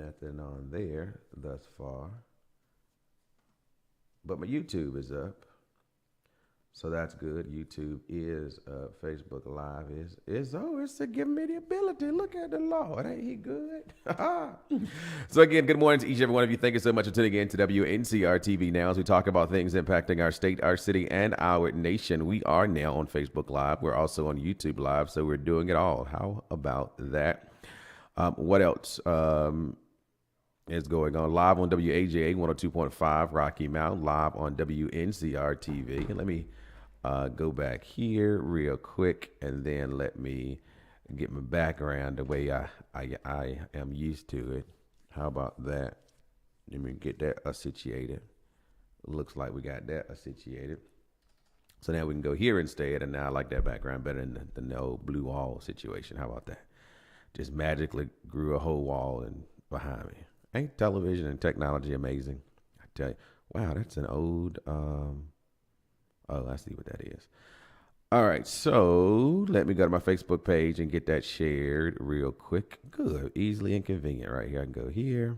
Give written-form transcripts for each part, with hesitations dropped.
Nothing on there thus far. But my YouTube is up. So that's good. YouTube is Facebook Live it's giving me the ability. Look at the Lord. Ain't he good? So again, good morning to each and every one of you. Thank you so much for tuning in to Wncr-Tv Now as we talk about things impacting our state, our city, and our nation. We are now on Facebook Live. We're also on YouTube Live, so we're doing it all. How about that? What else is going on? Live on WAJA 102.5 Rocky Mount, live on WNCR TV. And let me go back here real quick, and then let me get my background the way I am used to it. How about that? Let me get that situated. Looks like we got that situated. So now we can go here instead, and now I like that background better than the old blue wall situation. How about that? Just magically grew a whole wall behind me. Ain't television and technology amazing? I tell you. Wow, that's an old... Oh, I see what that is. All right, so let me go to my Facebook page and get that shared real quick. Good, easily and convenient right here. I can go here,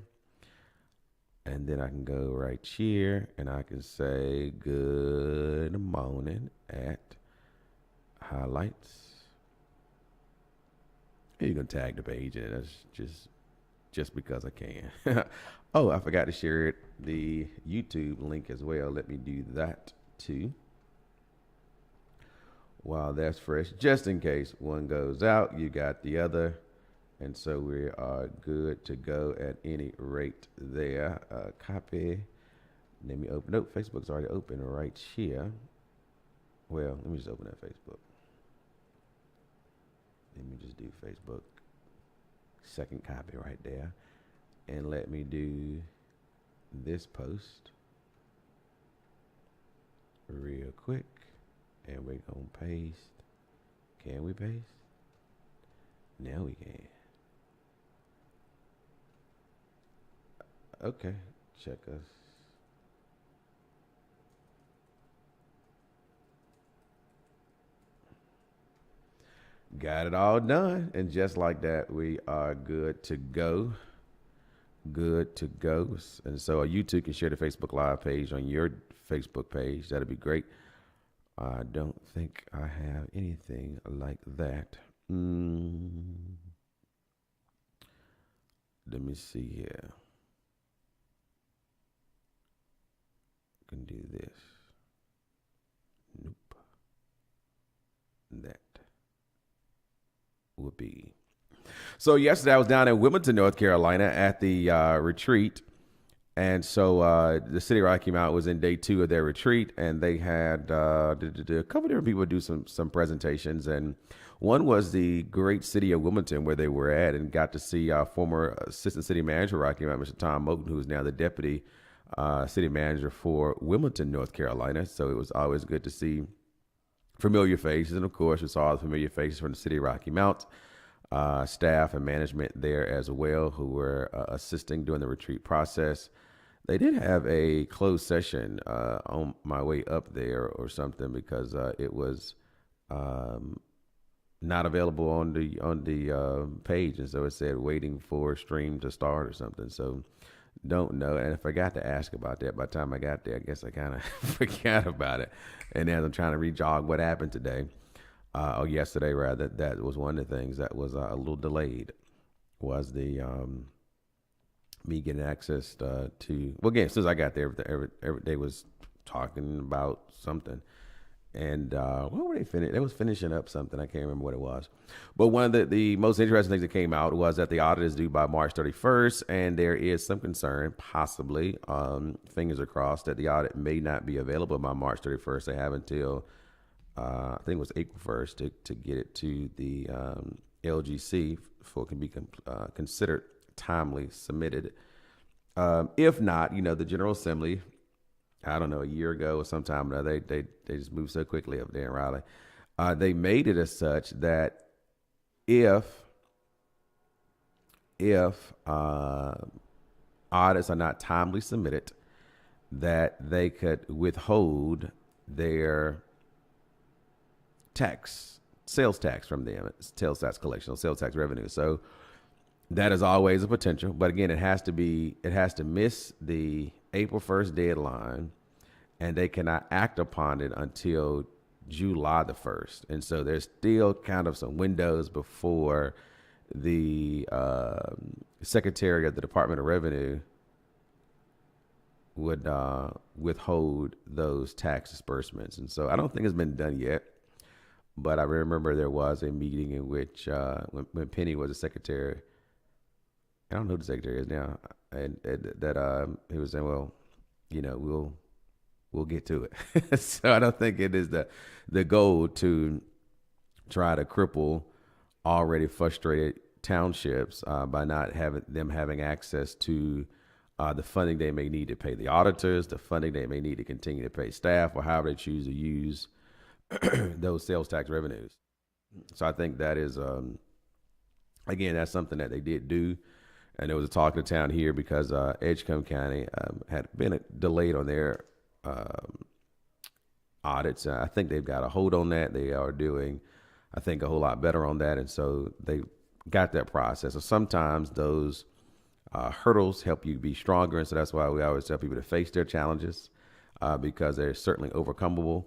and then I can go right here, and I can say good morning at highlights. And you can tag the page, and that's just because I can. Oh, I forgot to share the YouTube link as well. Let me do that too. While that's fresh, just in case one goes out, you got the other. And so we are good to go at any rate there. Copy. Let me open. Nope, Facebook's already open right here. Well, let me just open that Facebook. Let me just do Facebook. Second copy right there. And let me do this post real quick. And we're going to paste. Can we paste? Now we can. Okay. Check us. Got it all done. And just like that, we are good to go. Good to go. And so you too can share the Facebook Live page on your Facebook page. That'd be great. I don't think I have anything like that. Let me see here. Can do this. Nope. That would be. So yesterday I was down in Wilmington, North Carolina at the retreat. And so the city of Rocky Mount was in day 2 of their retreat, and they had a couple different people do some presentations. And one was the great city of Wilmington, where they were at, and got to see former assistant city manager Rocky Mount, Mr. Tom Moten, who is now the deputy city manager for Wilmington, North Carolina. So it was always good to see familiar faces. And of course, we saw the familiar faces from the city of Rocky Mount. Staff and management there as well, who were assisting during the retreat process. They did have a closed session on my way up there or something, because it was not available on the page, and so it said waiting for stream to start or something. So don't know, and I forgot to ask about that. By the time I got there, I guess I kind of forgot about it. And as I'm trying to re-jog what happened today. Or yesterday, rather, that was one of the things that was a little delayed, was the me getting access to. Well, again, since I got there, they was talking about something, and what were they finishing? They was finishing up something. I can't remember what it was, but one of the most interesting things that came out was that the audit is due by March 31st, and there is some concern, possibly, fingers are crossed, that the audit may not be available by March 31st. They have until I think it was April 1st to get it to the LGC for it can be considered timely submitted. If not, the General Assembly, I don't know, a year ago or sometime, they just moved so quickly up there in Raleigh. They made it as such that if audits are not timely submitted, that they could withhold their sales tax from them, sales tax collection, sales tax revenue. So that is always a potential. But again, it has to miss the April 1st deadline, and they cannot act upon it until July the 1st. And so there's still kind of some windows before the Secretary of the Department of Revenue would withhold those tax disbursements. And so I don't think it's been done yet. But I remember there was a meeting in which when Penny was a secretary, I don't know who the secretary is now, and that he was saying, well, we'll get to it. So I don't think it is the goal to try to cripple already frustrated townships by not having access to the funding they may need to pay the auditors, the funding they may need to continue to pay staff, or however they choose to use those sales tax revenues. So I think that is, again, that's something that they did do. And there was a talk in the town here because Edgecombe County had been delayed on their audits. I think they've got a hold on that. They are doing, I think, a whole lot better on that. And so they got that process. So sometimes those hurdles help you be stronger. And so that's why we always tell people to face their challenges because they're certainly overcomable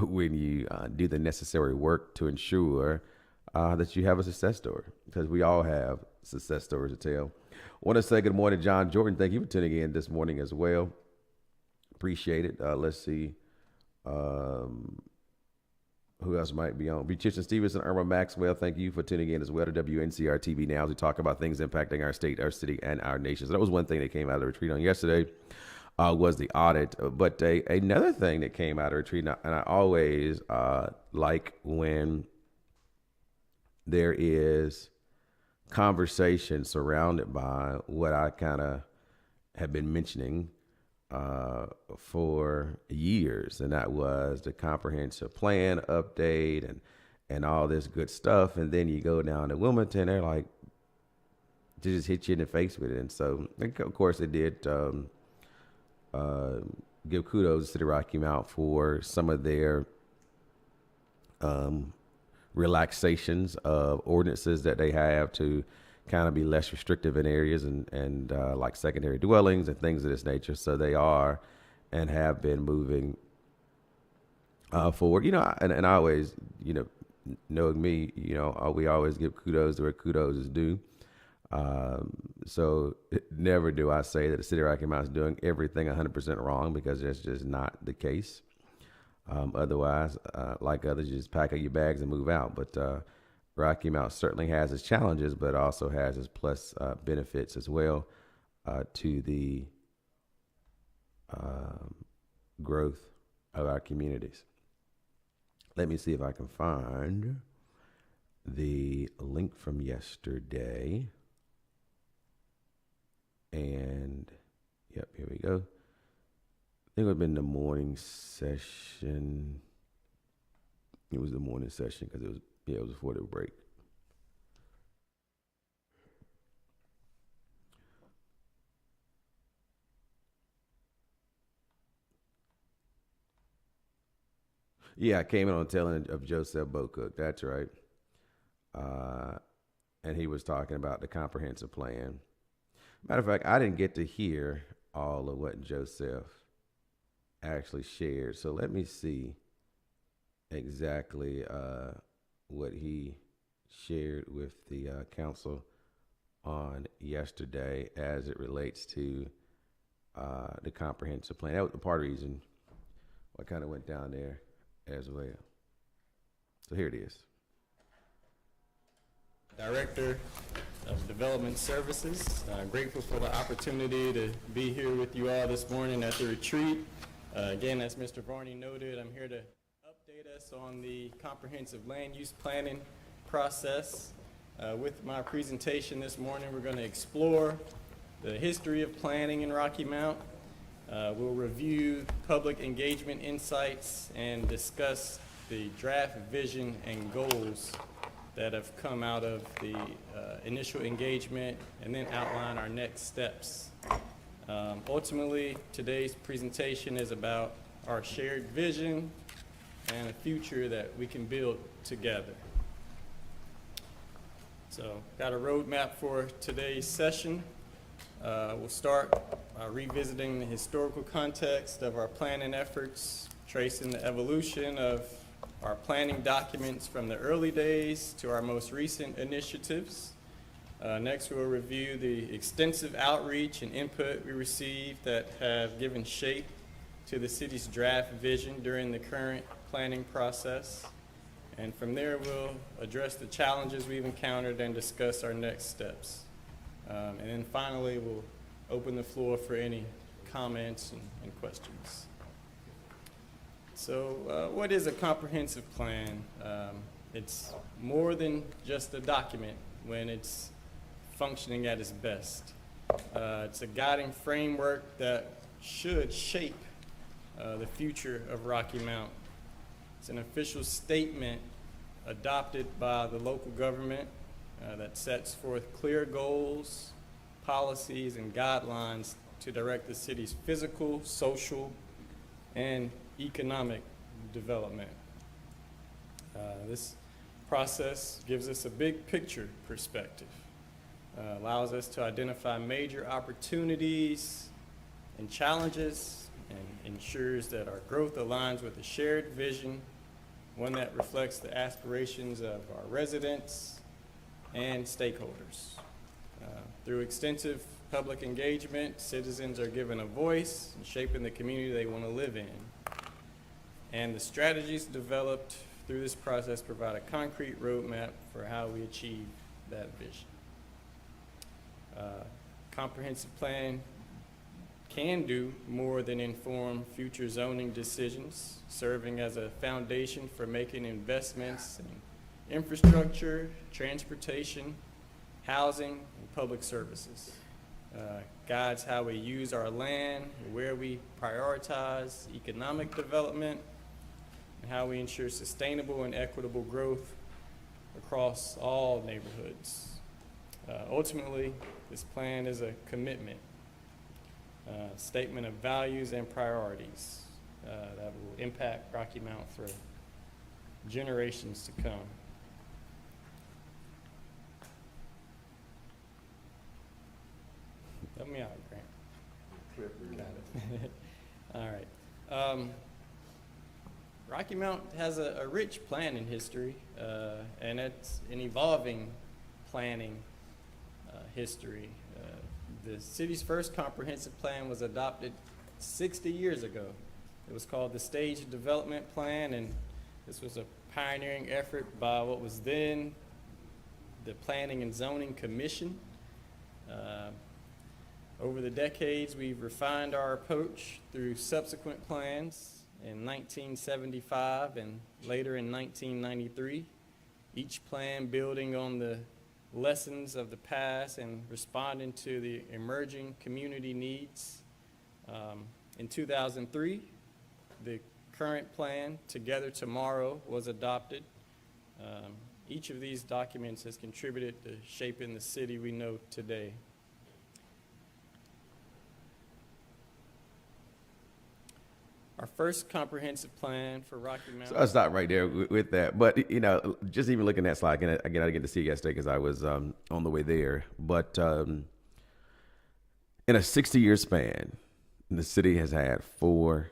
when you do the necessary work to ensure that you have a success story, because we all have success stories to tell. I want to say good morning, John Jordan. Thank you for tuning in this morning as well. Appreciate it. Let's see who else might be on. Richardson Stevenson, Irma Maxwell, thank you for tuning in as well to Wncr-Tv Now as we talk about things impacting our state, our city, and our nation. So that was one thing that came out of the retreat on yesterday. Was the audit. But another thing that came out of retreat, and I always like when there is conversation surrounded by what I kind of have been mentioning for years, and that was the comprehensive plan update and all this good stuff. And then you go down to Wilmington, they're like, they just hit you in the face with it. And so, of course, it did give kudos to City Rocky Mount for some of their relaxations of ordinances that they have to kind of be less restrictive in areas and like secondary dwellings and things of this nature. So they are and have been moving forward. And I always, knowing me, we always give kudos to where kudos is due. So never do I say that the City of Rocky Mount is doing everything 100% wrong, because that's just not the case. Otherwise, like others, you just pack up your bags and move out. But Rocky Mount certainly has its challenges, but also has its plus benefits as well to the growth of our communities. Let me see if I can find the link from yesterday. And, yep, here we go. I think it would have been the morning session. It was the morning session because it was before the break. Yeah, I came in on telling of Joseph Bocook. That's right. And he was talking about the comprehensive plan. Matter of fact, I didn't get to hear all of what Joseph actually shared. So let me see exactly what he shared with the council on yesterday as it relates to the comprehensive plan. That was the part of the reason I kind of went down there as well. So here it is. Director of Development Services. Grateful for the opportunity to be here with you all this morning at the retreat. Again, as Mr. Varney noted, I'm here to update us on the comprehensive land use planning process. With my presentation this morning, we're going to explore the history of planning in Rocky Mount. We'll review public engagement insights and discuss the draft vision and goals that have come out of the initial engagement, and then outline our next steps. Ultimately, today's presentation is about our shared vision and a future that we can build together. So, got a roadmap for today's session. We'll start by revisiting the historical context of our planning efforts, tracing the evolution of our planning documents from the early days to our most recent initiatives. Next, we'll review the extensive outreach and input we received that have given shape to the city's draft vision during the current planning process. And from there, we'll address the challenges we've encountered and discuss our next steps. And then finally, we'll open the floor for any comments and questions. So what is a comprehensive plan? It's more than just a document when it's functioning at its best. It's a guiding framework that should shape the future of Rocky Mount. It's an official statement adopted by the local government that sets forth clear goals, policies, and guidelines to direct the city's physical, social, and economic development. This process gives us a big picture perspective, allows us to identify major opportunities and challenges, and ensures that our growth aligns with a shared vision, one that reflects the aspirations of our residents and stakeholders. Through extensive public engagement, citizens are given a voice in shaping the community they want to live in. And the strategies developed through this process provide a concrete roadmap for how we achieve that vision. Comprehensive plan can do more than inform future zoning decisions, serving as a foundation for making investments in infrastructure, transportation, housing, and public services. Guides how we use our land, where we prioritize economic development, and how we ensure sustainable and equitable growth across all neighborhoods. Ultimately, this plan is a commitment, statement of values and priorities that will impact Rocky Mount for generations to come. Help me out, Grant. Got it. All right. Rocky Mount has a rich planning history, and it's an evolving planning history. The city's first comprehensive plan was adopted 60 years ago. It was called the Stage Development Plan, and this was a pioneering effort by what was then the Planning and Zoning Commission. Over the decades, we've refined our approach through subsequent plans in 1975 and later in 1993, each plan building on the lessons of the past and responding to the emerging community needs. In 2003, the current plan, Together Tomorrow, was adopted. Each of these documents has contributed to shaping the city we know today. Our first comprehensive plan for Rocky Mount. So I'll stop right there with that. But, you know, just even looking at that slide, again, I didn't get to see it yesterday because I was on the way there. But in a 60-year span, the city has had 4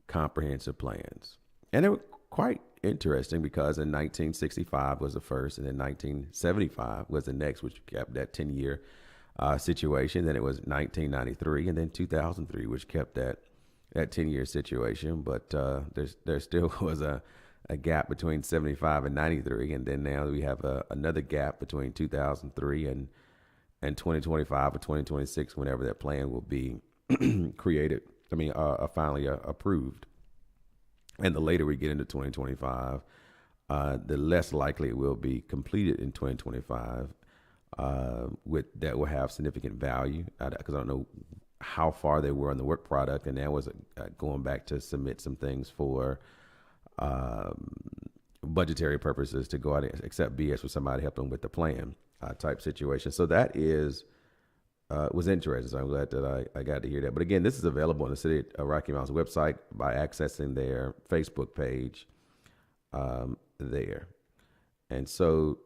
comprehensive plans. And they were quite interesting because in 1965 was the first, and then 1975 was the next, which kept that 10-year situation. Then it was 1993, and then 2003, which kept that 10-year situation, but there still was a gap between 75 and 93, and then now we have another gap between 2003 and 2025 or 2026, whenever that plan will be created. Finally approved. And the later we get into 2025, the less likely it will be completed in 2025. That will have significant value, because I don't know how far they were on the work product, and that was going back to submit some things for budgetary purposes to go out and accept BS with somebody help them with the plan type situation. So that was interesting. So I'm glad that I got to hear that. But again, this is available on the City of Rocky Mount's website by accessing their Facebook page there. And so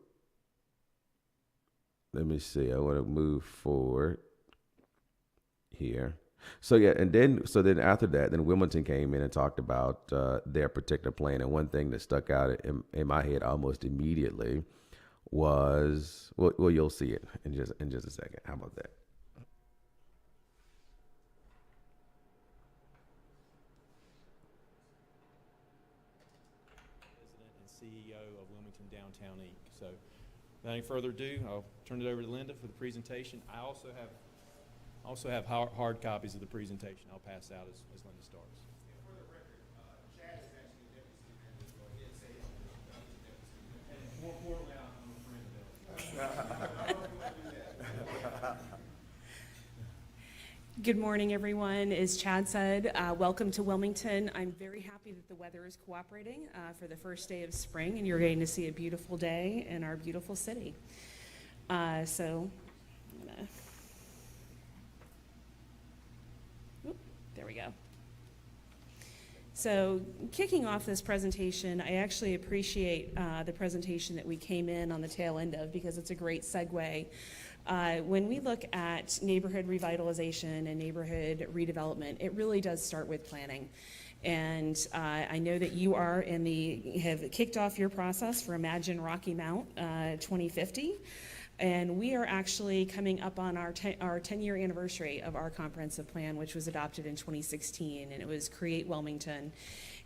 let me see. I want to move forward here. So yeah, and then after that, then Wilmington came in and talked about their particular plan. And one thing that stuck out in my head almost immediately was well, you'll see it in just a second. How about that? President and CEO of Wilmington Downtown Inc. So, without any further ado, I'll turn it over to Linda for the presentation. I also have hard copies of the presentation. I'll pass out as Linda starts. For the record, Chad is actually the deputy city manager, so I did say I'm the deputy city manager. And more importantly, I'm a friend of Bill. Good morning, everyone. As Chad said, welcome to Wilmington. I'm very happy that the weather is cooperating for the first day of spring, and you're going to see a beautiful day in our beautiful city. So, I'm gonna, there we go. So, kicking off this presentation, I actually appreciate the presentation that we came in on the tail end of, because it's a great segue. When we look at neighborhood revitalization and neighborhood redevelopment, it really does start with planning. And I know that you have kicked off your process for Imagine Rocky Mount 2050. And we are actually coming up on our 10-year anniversary of our comprehensive plan, which was adopted in 2016, and it was Create Wilmington.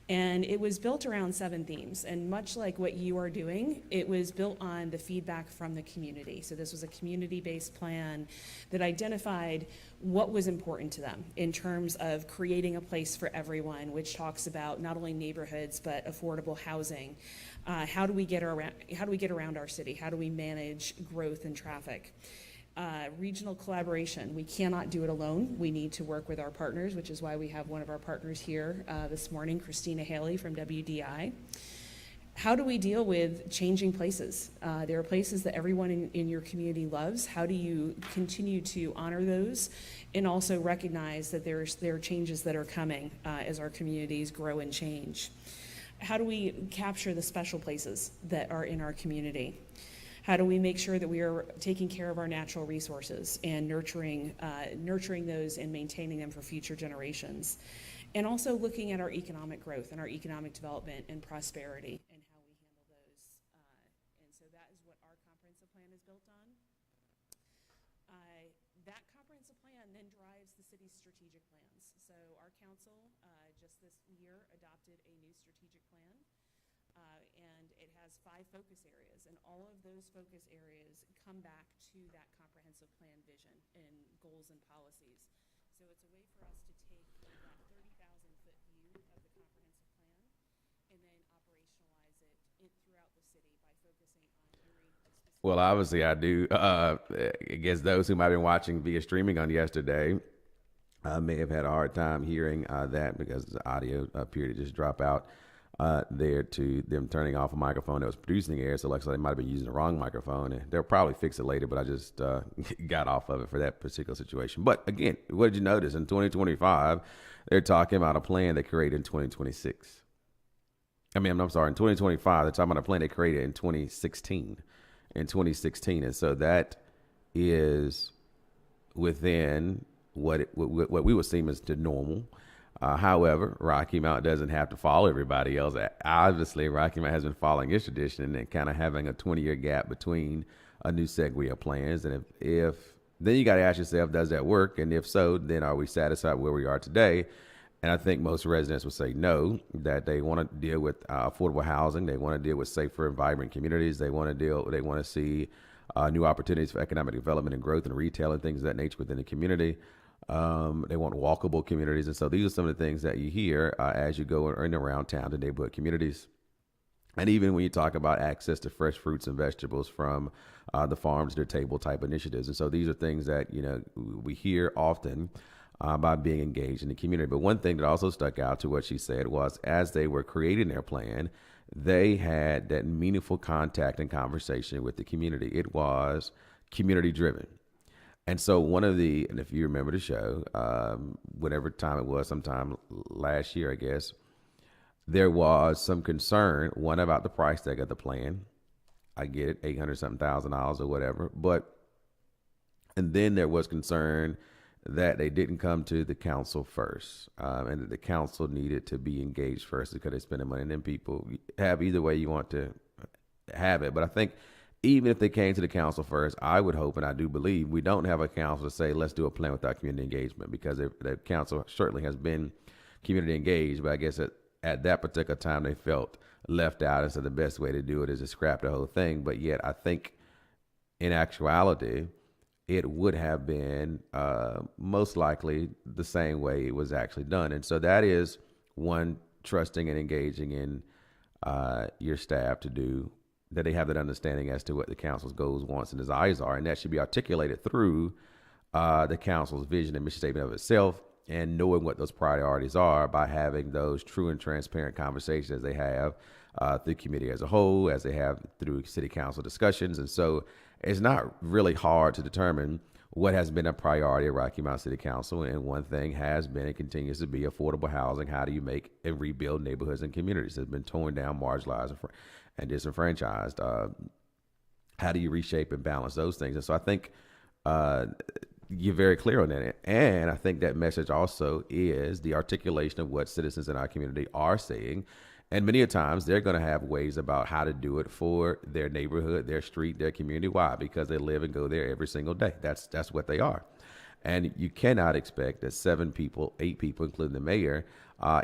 And it was built around 7 themes, and much like what you are doing, it was built on the feedback from the community. So this was a community-based plan that identified what was important to them in terms of creating a place for everyone, which talks about not only neighborhoods but affordable housing. How do we get around our city? How do we manage growth and traffic? Regional collaboration. We cannot do it alone. We need to work with our partners, which is why we have one of our partners here this morning, Christina Haley from WDI. How do we deal with changing places? There are places that everyone in your community loves. How do you continue to honor those and also recognize that there are changes that are coming as our communities grow and change? How do we capture the special places that are in our community? How do we make sure that we are taking care of our natural resources and nurturing those and maintaining them for future generations? And also looking at our economic growth and our economic development and prosperity and how we handle those. And so that is what our comprehensive plan is built on. That comprehensive plan then drives the city's strategic plans. So our council just this year adopted a new strategic plan. And it has 5 focus areas, and all of those focus areas come back to that comprehensive plan vision and goals and policies. So it's a way for us to take that 30,000-foot view of the comprehensive plan and then operationalize it throughout the city by focusing on very specific. Well, obviously, I do. I guess those who might have been watching via streaming on yesterday may have had a hard time hearing that because the audio appeared to just drop out. There to them turning off a microphone that was producing air. So like I said, they might have been using the wrong microphone, and they'll probably fix it later, but I just got off of it for that particular situation. But again, what did you notice? In 2025, they're talking about a plan they created in 2026. I'm sorry, in 2025, they're talking about a plan they created in 2016. And so that is within what we would seem as the normal. However, Rocky Mount doesn't have to follow everybody else. Obviously, Rocky Mount has been following its tradition and kind of having a 20-year gap between a new segue of plans. And if then you got to ask yourself, does that work? And if so, then are we satisfied where we are today? And I think most residents would say no, that they want to deal with affordable housing. They want to deal with safer and vibrant communities. They want to see new opportunities for economic development and growth and retail and things of that nature within the community. They want walkable communities. And so these are some of the things that you hear as you go in and around town to neighborhood communities. And even when you talk about access to fresh fruits and vegetables from the farms to the table type initiatives. And so these are things that, we hear often by being engaged in the community. But one thing that also stuck out to what she said was as they were creating their plan, they had that meaningful contact and conversation with the community. It was community driven. And so and if you remember the show, whatever time it was, sometime last year, I guess, there was some concern, one about the price tag of the plan. I get it, $800-something thousand or whatever. But And then there was concern that they didn't come to the council first, and that the council needed to be engaged first because they're spending money. And then people have either way you want to have it. But I think even if they came to the council first, I would hope and I do believe we don't have a council to say, let's do a plan without community engagement, because the council certainly has been community engaged. But I guess at that particular time, they felt left out. And so the best way to do it is to scrap the whole thing. But yet I think in actuality, it would have been most likely the same way it was actually done. And so that is one, trusting and engaging in your staff to do, that they have that understanding as to what the council's goals, wants, and desires are. And that should be articulated through the council's vision and mission statement of itself, and knowing what those priorities are by having those true and transparent conversations as they have through committee as a whole, as they have through city council discussions. And so it's not really hard to determine what has been a priority at Rocky Mount City Council. And one thing has been and continues to be affordable housing. How do you make and rebuild neighborhoods and communities that have been torn down, marginalized, and disenfranchised? How do you reshape and balance those things? And so I think you're very clear on that. And I think that message also is the articulation of what citizens in our community are saying. And many a times they're going to have ways about how to do it for their neighborhood, their street, their community. Why? Because they live and go there every single day. That's what they are. And you cannot expect that 7 people, 8 people, including the mayor,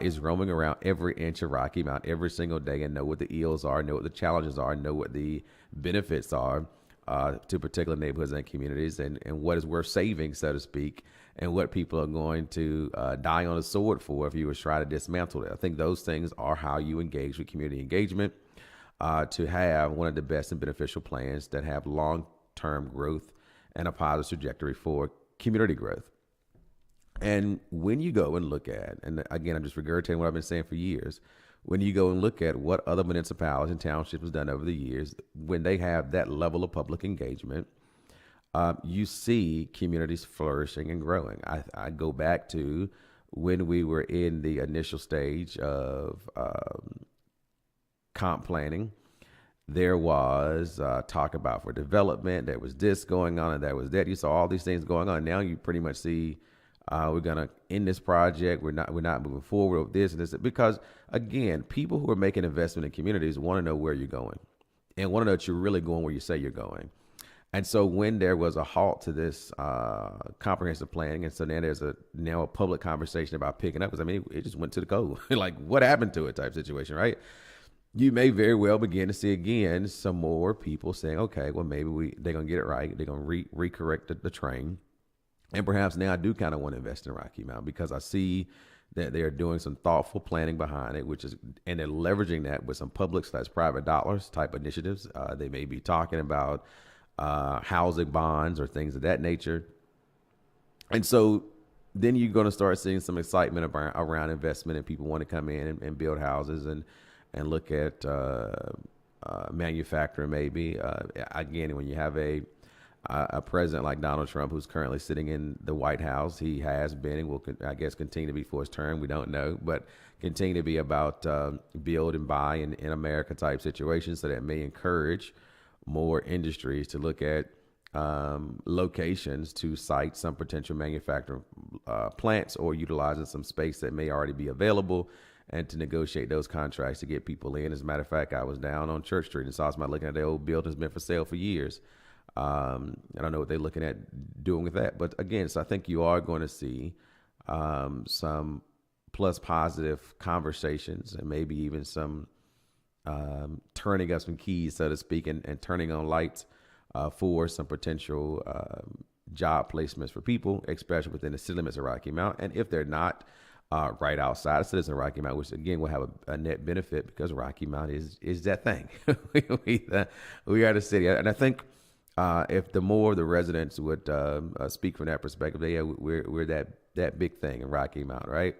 is roaming around every inch of Rocky Mount every single day and know what the ills are, know what the challenges are, know what the benefits are to particular neighborhoods and communities, and what is worth saving, so to speak, and what people are going to die on a sword for if you were trying to dismantle it. I think those things are how you engage with community engagement, to have one of the best and beneficial plans that have long-term growth and a positive trajectory for community growth. And when you go and look at, and again, I'm just regurgitating what I've been saying for years, when you go and look at what other municipalities and townships have done over the years, when they have that level of public engagement, you see communities flourishing and growing. I go back to when we were in the initial stage of comp planning. There was talk about for development. There was this going on and there was that. You saw all these things going on. Now you pretty much see we're gonna end this project. We're not moving forward with this and this, because again, people who are making investment in communities want to know where you're going and want to know that you're really going where you say you're going. And so when there was a halt to this comprehensive planning, and so now there's now a public conversation about picking up, because I mean, it just went to the cold. Like, what happened to it type situation, right? You may very well begin to see again some more people saying, okay, well, maybe they're going to get it right. They're going to recorrect the train. And perhaps now I do kind of want to invest in Rocky Mount, because I see that they're doing some thoughtful planning behind it, and they're leveraging that with some public/private dollars type initiatives. They may be talking about housing bonds or things of that nature. And so then you're going to start seeing some excitement around investment, and people want to come in and build houses and look at manufacturing maybe. Again, when you have a president like Donald Trump, who's currently sitting in the White House, he has been and will, I guess, continue to be for his term. We don't know, but continue to be about build and buy in America type situations, so that may encourage more industries to look at locations to site some potential manufacturing plants, or utilizing some space that may already be available, and to negotiate those contracts to get people in. As a matter of fact, I was down on Church Street and saw somebody looking at the old building that's been for sale for years. I don't know what they're looking at doing with that. But again, so I think you are going to see some plus positive conversations, and maybe even some turning up some keys, so to speak, and turning on lights for some potential job placements for people, especially within the city limits of Rocky Mount. And if they're not right outside of citizens of Rocky Mount, which again will have a net benefit, because Rocky Mount is that thing. we are the city. And I think if the more the residents would speak from that perspective, we're that big thing in Rocky Mount, right?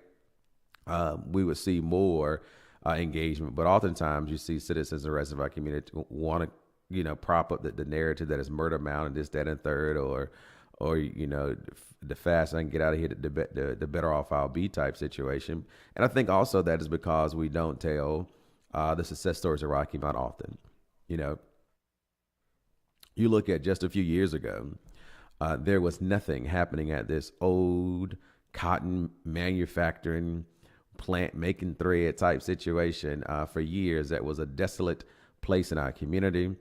We would see more engagement. But oftentimes you see citizens and residents of our community want to, prop up the narrative that is Murder Mountain, this, that, and third, or the faster I can get out of here, the better off I'll be type situation. And I think also that is because we don't tell the success stories of Rocky Mount often. You look at just a few years ago, there was nothing happening at this old cotton manufacturing plant making thread type situation for years. That was a desolate place in our community.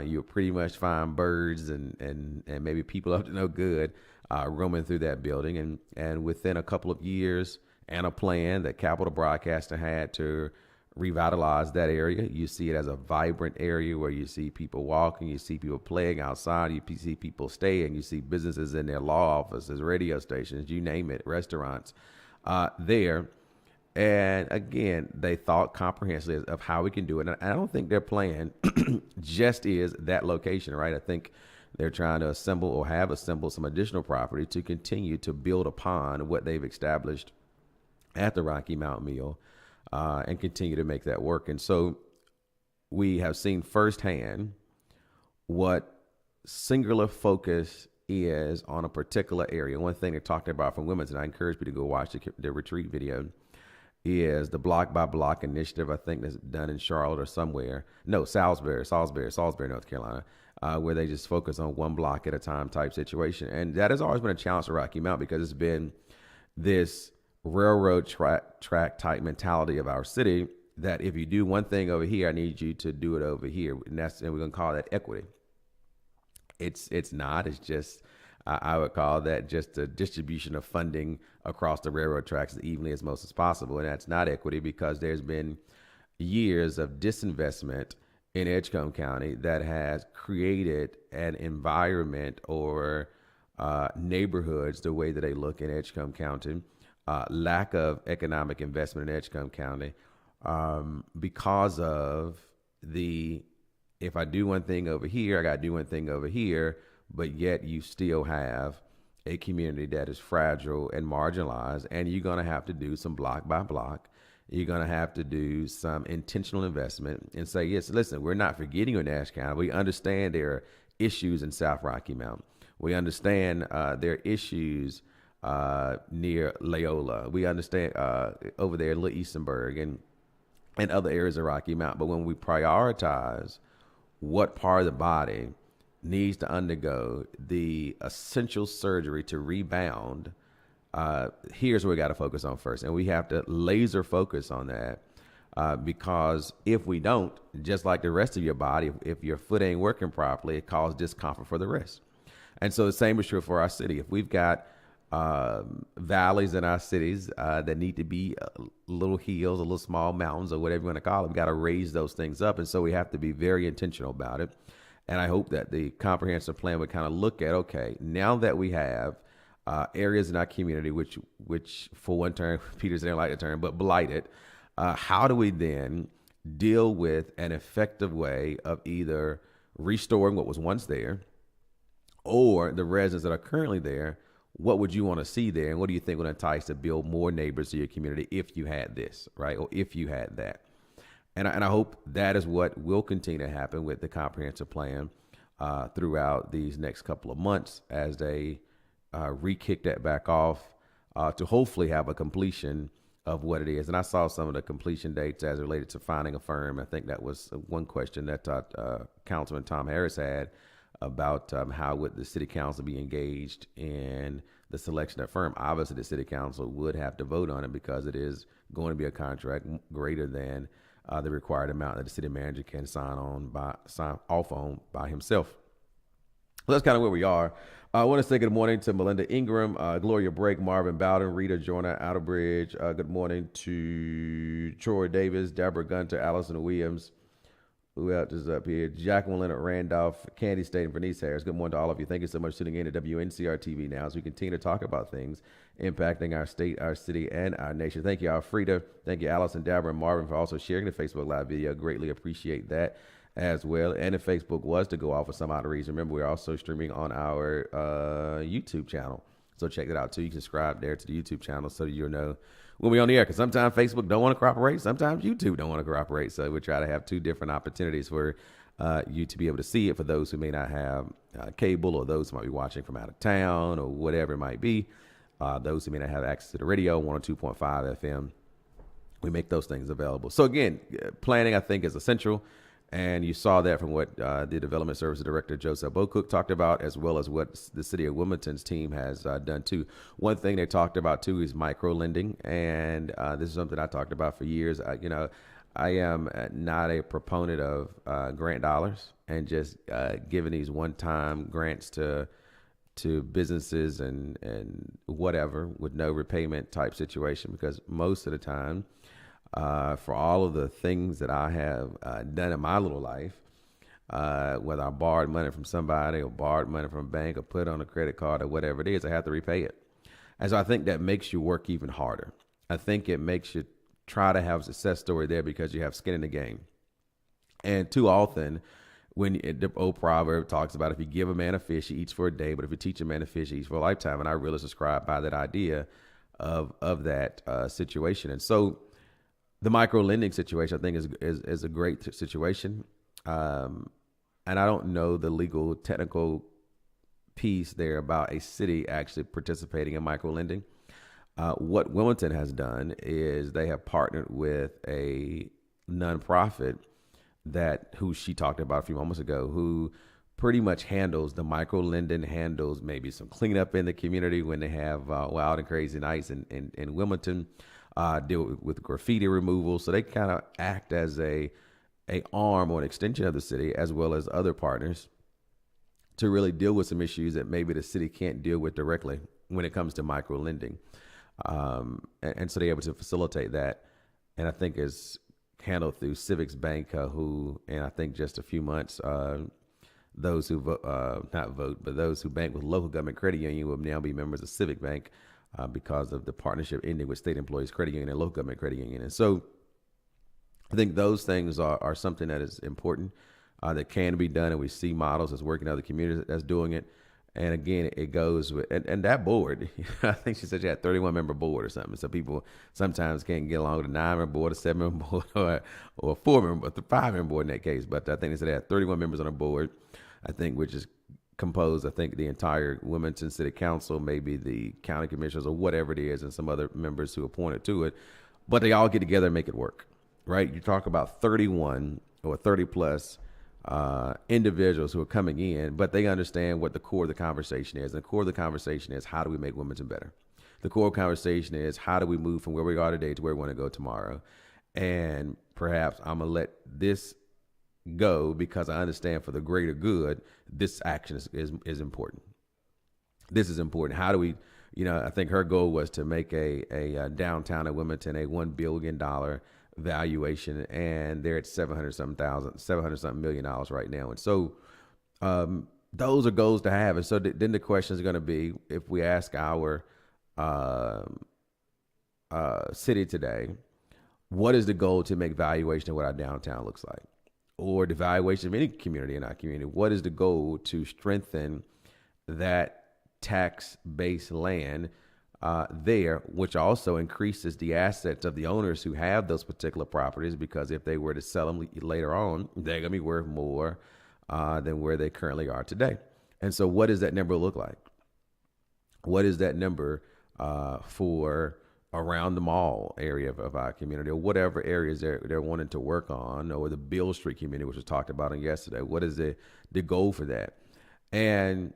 You'll pretty much find birds and maybe people up to no good roaming through that building. And within a couple of years and a plan that Capital Broadcasting had to revitalize that area, you see it as a vibrant area where you see people walking, you see people playing outside, you see people staying, you see businesses in their law offices, radio stations, you name it, restaurants there. And again, they thought comprehensively of how we can do it. And I don't think their plan just is that location, right? I think they're trying to assemble or have assembled some additional property to continue to build upon what they've established at the Rocky Mount Mill and continue to make that work. And so we have seen firsthand what singular focus is on a particular area. One thing they talked about from Women's, and I encourage people to go watch the retreat video, is the block by block initiative. I think that's done in Charlotte or somewhere. No, Salisbury, North Carolina, where they just focus on one block at a time type situation. And that has always been a challenge to Rocky Mount because it's been this railroad track type mentality of our city that if you do one thing over here, I need you to do it over here. And we're going to call that equity. It's not. It's just, I would call that just a distribution of funding across the railroad tracks as evenly as most as possible. And that's not equity because there's been years of disinvestment in Edgecombe County that has created an environment or neighborhoods the way that they look in Edgecombe County, lack of economic investment in Edgecombe County because of if I do one thing over here, I got to do one thing over here, but yet you still have a community that is fragile and marginalized, and you're going to have to do some block by block. You're going to have to do some intentional investment and say, yes, listen, we're not forgetting you in Nash County. We understand there are issues in South Rocky Mount. We understand there are issues near Loyola. We understand over there in Little Eastonburg and other areas of Rocky Mount. But when we prioritize what part of the body needs to undergo the essential surgery to rebound, here's what we got to focus on first. And we have to laser focus on that because if we don't, just like the rest of your body, if your foot ain't working properly, it causes discomfort for the rest. And so the same is true for our city. If we've got valleys in our cities that need to be little hills, or little small mountains, or whatever you want to call them, we've got to raise those things up. And so we have to be very intentional about it. And I hope that the comprehensive plan would kind of look at, okay, now that we have areas in our community, which for one term, Peter's didn't like the term, but blighted, how do we then deal with an effective way of either restoring what was once there, or the residents that are currently there, what would you want to see there? And what do you think would entice to build more neighbors to your community if you had this, right? Or if you had that? And I hope that is what will continue to happen with the comprehensive plan throughout these next couple of months as they re-kick that back off to hopefully have a completion of what it is. And I saw some of the completion dates as related to finding a firm. I think that was one question that Councilman Tom Harris had about how would the city council be engaged in the selection of firm. Obviously, the city council would have to vote on it because it is going to be a contract greater than the required amount that the city manager can sign off on by himself. So that's kind of where we are. I want to say good morning to Melinda Ingram, Gloria Brake, Marvin Bowden, Rita Joyner, Outerbridge. Good morning to Troy Davis, Deborah Gunter, Allison Williams. Who else is up here? Jacqueline Leonard Randolph, Candy State, and Bernice Harris. Good morning to all of you. Thank you so much for tuning in to Wncr-Tv Now as we continue to talk about things impacting our state, our city, and our nation. Thank you, Alfreda. Thank you, Allison, Deborah, and Marvin for also sharing the Facebook Live video. Greatly appreciate that as well. And if Facebook was to go off for some odd reason, remember we're also streaming on our YouTube channel. So check that out too. You can subscribe there to the YouTube channel so you'll know when we're on the air. Because sometimes Facebook don't want to cooperate. Sometimes YouTube don't want to cooperate. So we try to have two different opportunities for you to be able to see it for those who may not have cable or those who might be watching from out of town or whatever it might be. Those who may not have access to the radio, 102.5 FM. We make those things available. So again, planning I think is essential. And you saw that from what the Development Services Director, Joseph Bocook, talked about, as well as what the City of Wilmington's team has done, too. One thing they talked about, too, is micro-lending. And this is something I talked about for years. I am not a proponent of grant dollars and just giving these one-time grants to businesses and whatever with no repayment type situation, because most of the time, for all of the things that I have done in my little life, whether I borrowed money from somebody or borrowed money from a bank or put on a credit card or whatever it is, I have to repay it. And so I think that makes you work even harder. I think it makes you try to have a success story there because you have skin in the game. And too often, when the old proverb talks about, if you give a man a fish, he eats for a day, but if you teach a man a fish, he eats for a lifetime. And I really subscribe by that idea of that situation. And so the micro lending situation, I think, is a great situation. And I don't know the legal technical piece there about a city actually participating in micro lending. What Wilmington has done is they have partnered with a nonprofit who she talked about a few moments ago, who pretty much handles the micro lending, handles maybe some cleanup in the community when they have wild and crazy nights in Wilmington, deal with graffiti removal. So they kind of act as a arm or an extension of the city, as well as other partners, to really deal with some issues that maybe the city can't deal with directly when it comes to micro lending. And so they're able to facilitate that. And I think it's handled through Civics Bank, who, and I think just a few months, those who those who bank with local government credit union will now be members of Civic Bank because of the partnership ending with State Employees Credit Union and local government credit union. And so I think those things are something that is important, that can be done. And we see models that's working in other communities that's doing it. And again, it goes with, and that board, I think she said she had 31-member board or something. So people sometimes can't get along with a 9-member board, a 7-member board, or a 4-member, but the 5-member board in that case. But I think they said they had 31 members on the board, I think, which is composed, I think, the entire Wilmington City Council, maybe the county commissioners or whatever it is, and some other members who appointed to it. But they all get together and make it work, right? You talk about 31 or 30 plus individuals who are coming in, but they understand what the core of the conversation is. And the core of the conversation is, how do we make Wilmington better? The core of the conversation is, how do we move from where we are today to where we want to go tomorrow? And perhaps I'm going to let this go because I understand for the greater good, this action is important. This is important. How do we, I think her goal was to make a downtown of Wilmington a $1 billion valuation, and they're at $700 million right now. And so those are goals to have. And so then the question is going to be, if we ask our city today, what is the goal to make valuation of what our downtown looks like? Or the valuation of any community in our community? What is the goal to strengthen that tax-based land there, which also increases the assets of the owners who have those particular properties, because if they were to sell them later on, they're going to be worth more than where they currently are today. And so what does that number look like? What is that number for around the mall area of our community, or whatever areas they're wanting to work on, or the Beale Street community, which was talked about on yesterday? What is the goal for that? And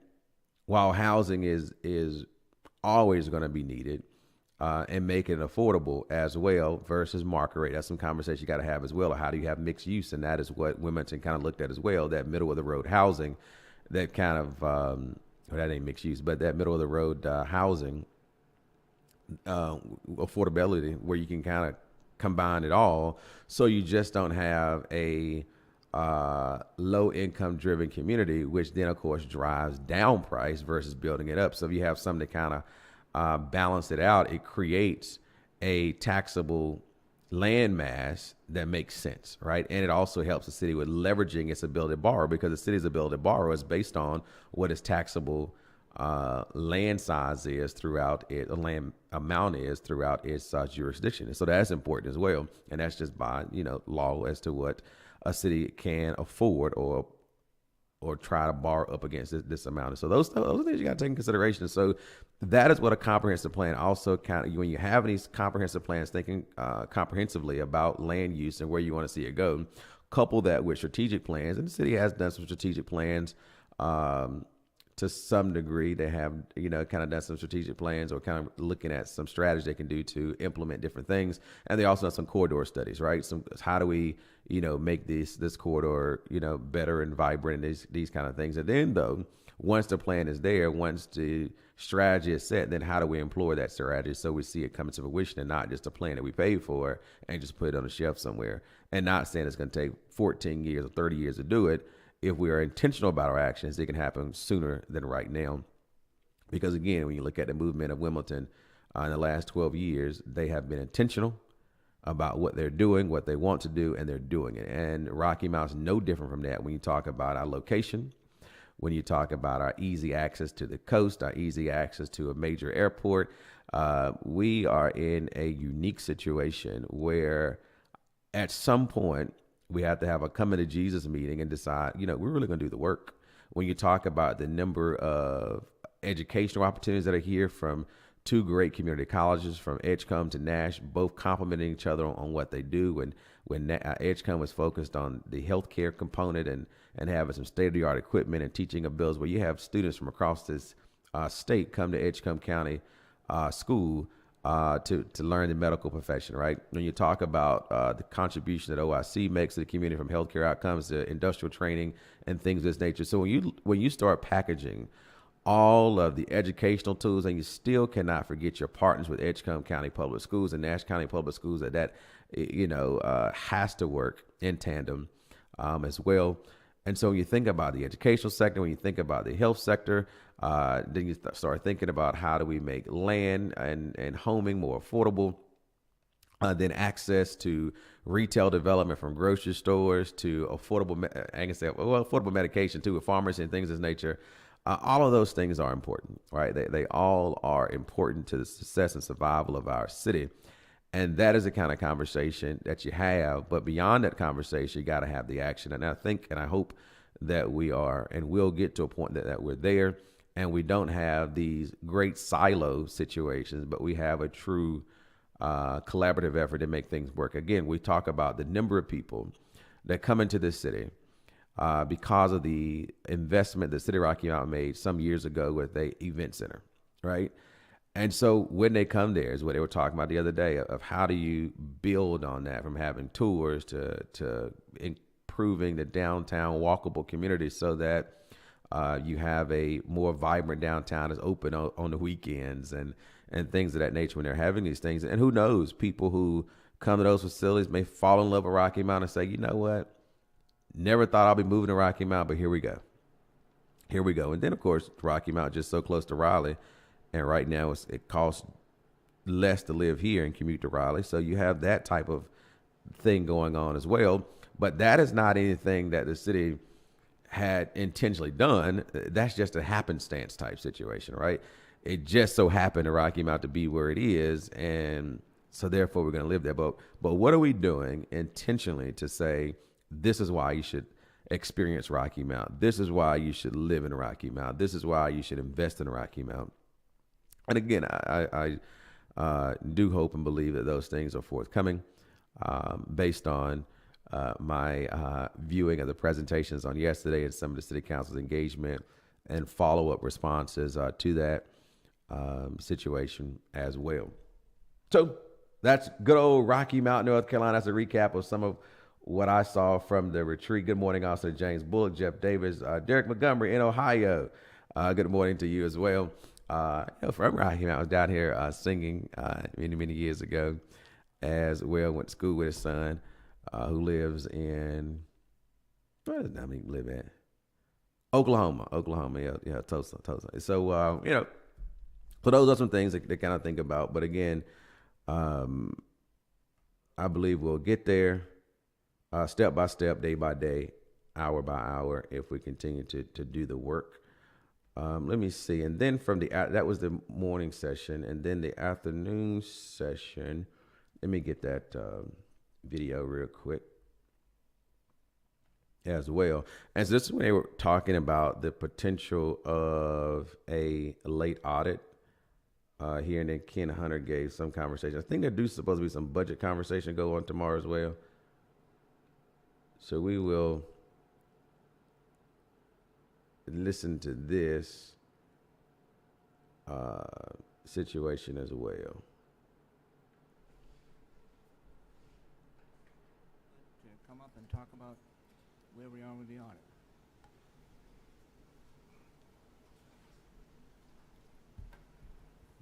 while housing is always going to be needed, and make it affordable as well versus market rate. That's some conversation you got to have as well. Or how do you have mixed use? And that is what Wilmington kind of looked at as well, that middle of the road housing, that kind of, well, that ain't mixed use, but that middle of the road housing, affordability, where you can kind of combine it all. So you just don't have a low income driven community, which then of course drives down price versus building it up. So if you have something to kind of balance it out, it creates a taxable land mass that makes sense, right? And it also helps the city with leveraging its ability to borrow, because the city's ability to borrow is based on what its taxable land size is throughout it, the land amount is throughout its jurisdiction. And so that's important as well. And that's just by, law as to what a city can afford or try to borrow up against this amount. And so those are things you got to take in consideration. So that is what a comprehensive plan also kind of, when you have these comprehensive plans, thinking comprehensively about land use and where you want to see it go, couple that with strategic plans, and the city has done some strategic plans to some degree. They have, kind of done some strategic plans or kind of looking at some strategies they can do to implement different things. And they also have some corridor studies, right? How do we, make this corridor, better and vibrant and these kind of things. And then though, once the plan is there, once the strategy is set, then how do we employ that strategy so we see it come to fruition and not just a plan that we paid for and just put it on the shelf somewhere, and not saying it's going to take 14 years or 30 years to do it. If we are intentional about our actions, it can happen sooner than right now. Because again, when you look at the movement of Wilmington in the last 12 years, they have been intentional about what they're doing, what they want to do, and they're doing it. And Rocky Mount is no different from that when you talk about our location, when you talk about our easy access to the coast, our easy access to a major airport. We are in a unique situation where at some point, we have to have a coming to Jesus meeting and decide, we're really going to do the work. When you talk about the number of educational opportunities that are here from two great community colleges, from Edgecombe to Nash, both complementing each other on what they do. And when Edgecombe was focused on the healthcare component and having some state-of-the-art equipment and teaching abilities, where you have students from across this state come to Edgecombe County School to learn the medical profession, right? When you talk about the contribution that OIC makes to the community, from healthcare outcomes to industrial training and things of this nature. So when you start packaging all of the educational tools, and you still cannot forget your partners with Edgecombe County Public Schools and Nash County Public Schools, that has to work in tandem as well. And so when you think about the educational sector, when you think about the health sector, then you start thinking about how do we make land and homing more affordable, then access to retail development, from grocery stores to affordable medication too, with pharmacy and things of this nature. All of those things are important, right? They all are important to the success and survival of our city. And that is the kind of conversation that you have. But beyond that conversation, you got to have the action. And I think, and I hope that we are, and we'll get to a point that we're there, and we don't have these great silo situations, but we have a true collaborative effort to make things work. Again, we talk about the number of people that come into this city because of the investment that City of Rocky Mount made some years ago with a event center, right? And so when they come there is what they were talking about the other day, of how do you build on that, from having tours to improving the downtown walkable community so that you have a more vibrant downtown that's open on the weekends and things of that nature when they're having these things. And who knows, people who come to those facilities may fall in love with Rocky Mount and say, you know what, never thought I'll be moving to Rocky Mount, but here we go. Here we go. And then, of course, Rocky Mount just so close to Raleigh. And right now it costs less to live here and commute to Raleigh. So you have that type of thing going on as well. But that is not anything that the city had intentionally done. That's just a happenstance type situation, right? It just so happened to Rocky Mount to be where it is. And so therefore we're going to live there. But what are we doing intentionally to say, this is why you should experience Rocky Mount. This is why you should live in Rocky Mount. This is why you should invest in Rocky Mount. And again, I do hope and believe that those things are forthcoming based on my viewing of the presentations on yesterday and some of the city council's engagement and follow-up responses to that situation as well. So that's good old Rocky Mount, North Carolina. That's a recap of some of what I saw from the retreat. Good morning also to James Bullock, Jeff Davis, Derek Montgomery in Ohio. Good morning to you as well. From Rocky Mount, I was down here singing many years ago as well. Went to school with his son who lives in, where does Dominique live at? Oklahoma, yeah, Tulsa. So, so those are some things that kind of think about. But again, I believe we'll get there step by step, day by day, hour by hour, if we continue to do the work. Let me see. And then that was the morning session. And then the afternoon session, let me get that video real quick as well. And so this is when they were talking about the potential of a late audit here. And then Ken Hunter gave some conversation. I think there supposed to be some budget conversation go on tomorrow as well. So we will listen to this situation as well. To come up and talk about where we are with the audit.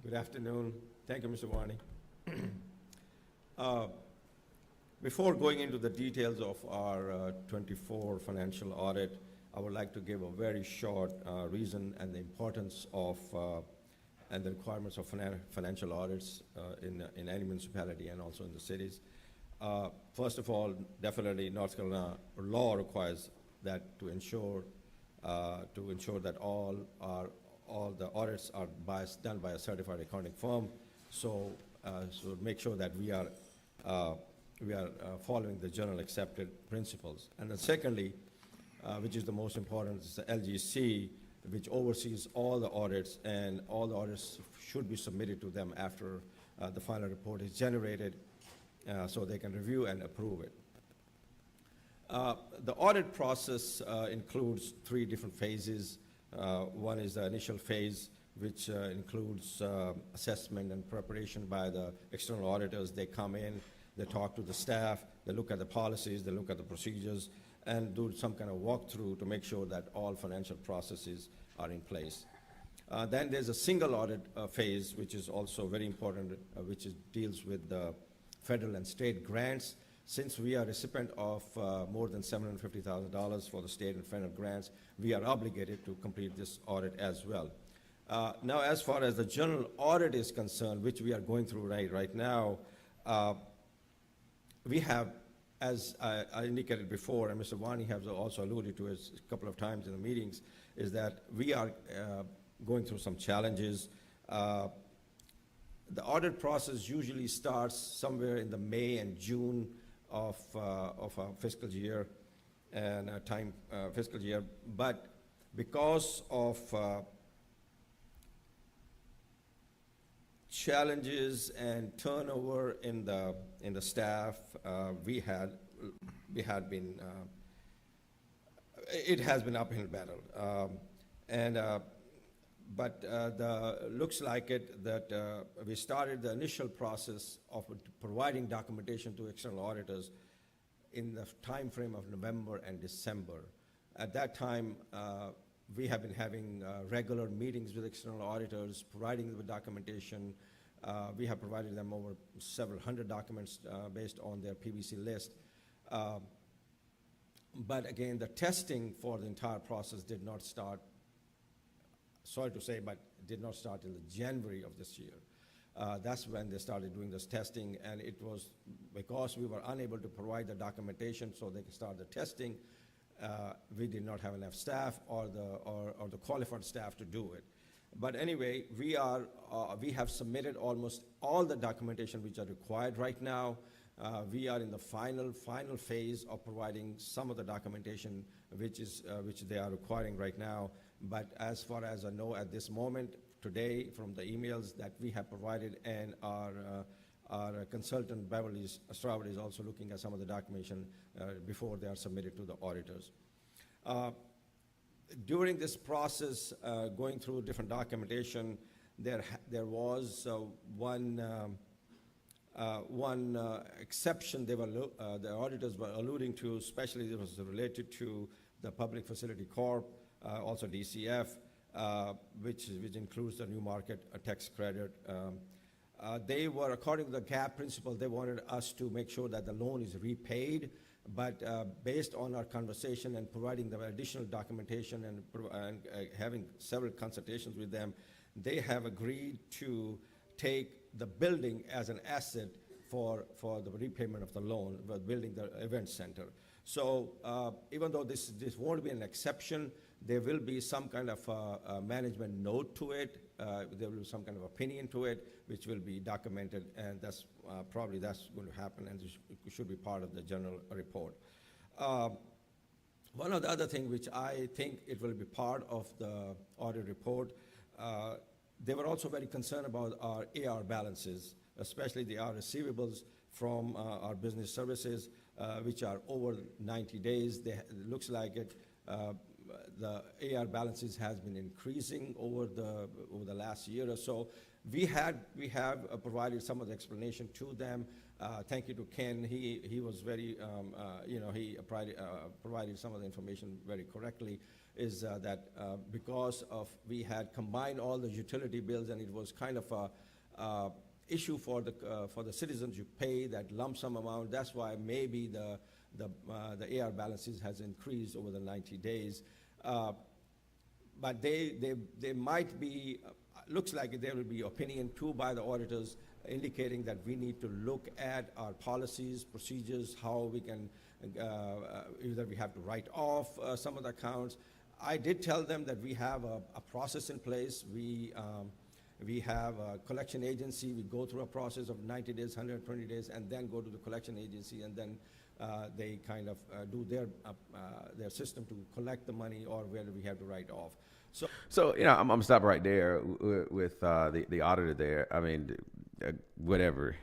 Good afternoon. Thank you, Mr. Varney. Before going into the details of our 24 financial audit, I would like to give a very short reason and the importance of and the requirements of financial audits in any municipality and also in the cities. First of all, definitely North Carolina law requires that to ensure that all the audits are done by a certified accounting firm. So make sure that we are following the general accepted principles. And then secondly, which is the most important, is the LGC, which oversees all the audits, and all the audits should be submitted to them after the final report is generated, so they can review and approve it. The audit process includes 3 different phases. One is the initial phase, which includes assessment and preparation by the external auditors. They come in, they talk to the staff, they look at the policies, they look at the procedures, and do some kind of walkthrough to make sure that all financial processes are in place. Then there's a single audit phase, which is also very important, deals with the federal and state grants. Since we are recipient of more than $750,000 for the state and federal grants, we are obligated to complete this audit as well. Now, as far as the general audit is concerned, which we are going through right now, we have, as I indicated before, and Mr. Varney has also alluded to it a couple of times in the meetings, is that we are going through some challenges. The audit process usually starts somewhere in the May and June of a fiscal year and fiscal year, but because of challenges and turnover in the staff, it has been uphill battle, but looks like it that we started the initial process of providing documentation to external auditors in the time frame of November and December. At that time, we have been having regular meetings with external auditors, providing them with documentation. We have provided them over several hundred documents based on their PVC list. But again, the testing for the entire process did not start, sorry to say, but did not start in January of this year. That's when they started doing this testing, and it was because we were unable to provide the documentation so they could start the testing. We did not have enough staff or the qualified staff to do it. But anyway, we have submitted almost all the documentation which are required right now. We are in the final phase of providing some of the documentation which they are requiring right now. But as far as I know at this moment, today, from the emails that we have provided, and our consultant Beverly Strawberry is also looking at some of the documentation before they are submitted to the auditors. During this process, going through different documentation, there was one exception the auditors were alluding to, especially it was related to the Public Facility Corp, also DCF, which includes the new market tax credit. They were, according to the GAAP principle, they wanted us to make sure that the loan is repaid, but based on our conversation and providing them additional documentation and having several consultations with them, they have agreed to take the building as an asset for the repayment of the loan, building the event center. So even though this won't be an exception, there will be some kind of a management note to it. There will be some kind of opinion to it, which will be documented, and that's going to happen, and it should be part of the general report. One of the other things which I think it will be part of the audit report, they were also very concerned about our AR balances, especially the AR receivables from our business services. which are over 90 days. It looks like the AR balances has been increasing over the last year or so. We have provided some of the explanation to them. Thank you to Ken. He was very, he provided some of the information very correctly. Is that because of we had combined all the utility bills, and it was kind of a issue for the citizens. You pay that lump sum amount. That's why maybe the AR balances has increased over the 90 days. But they might be, looks like there will be opinion too by the auditors indicating that we need to look at our policies, procedures, how we can, either we have to write off some of the accounts. I did tell them that we have a process in place. We have a collection agency. We go through a process of 90 days, 120 days, and then go to the collection agency, and then they kind of do their system to collect the money, or whether we have to write off. So I'm gonna stop right there with the auditor there. I mean, whatever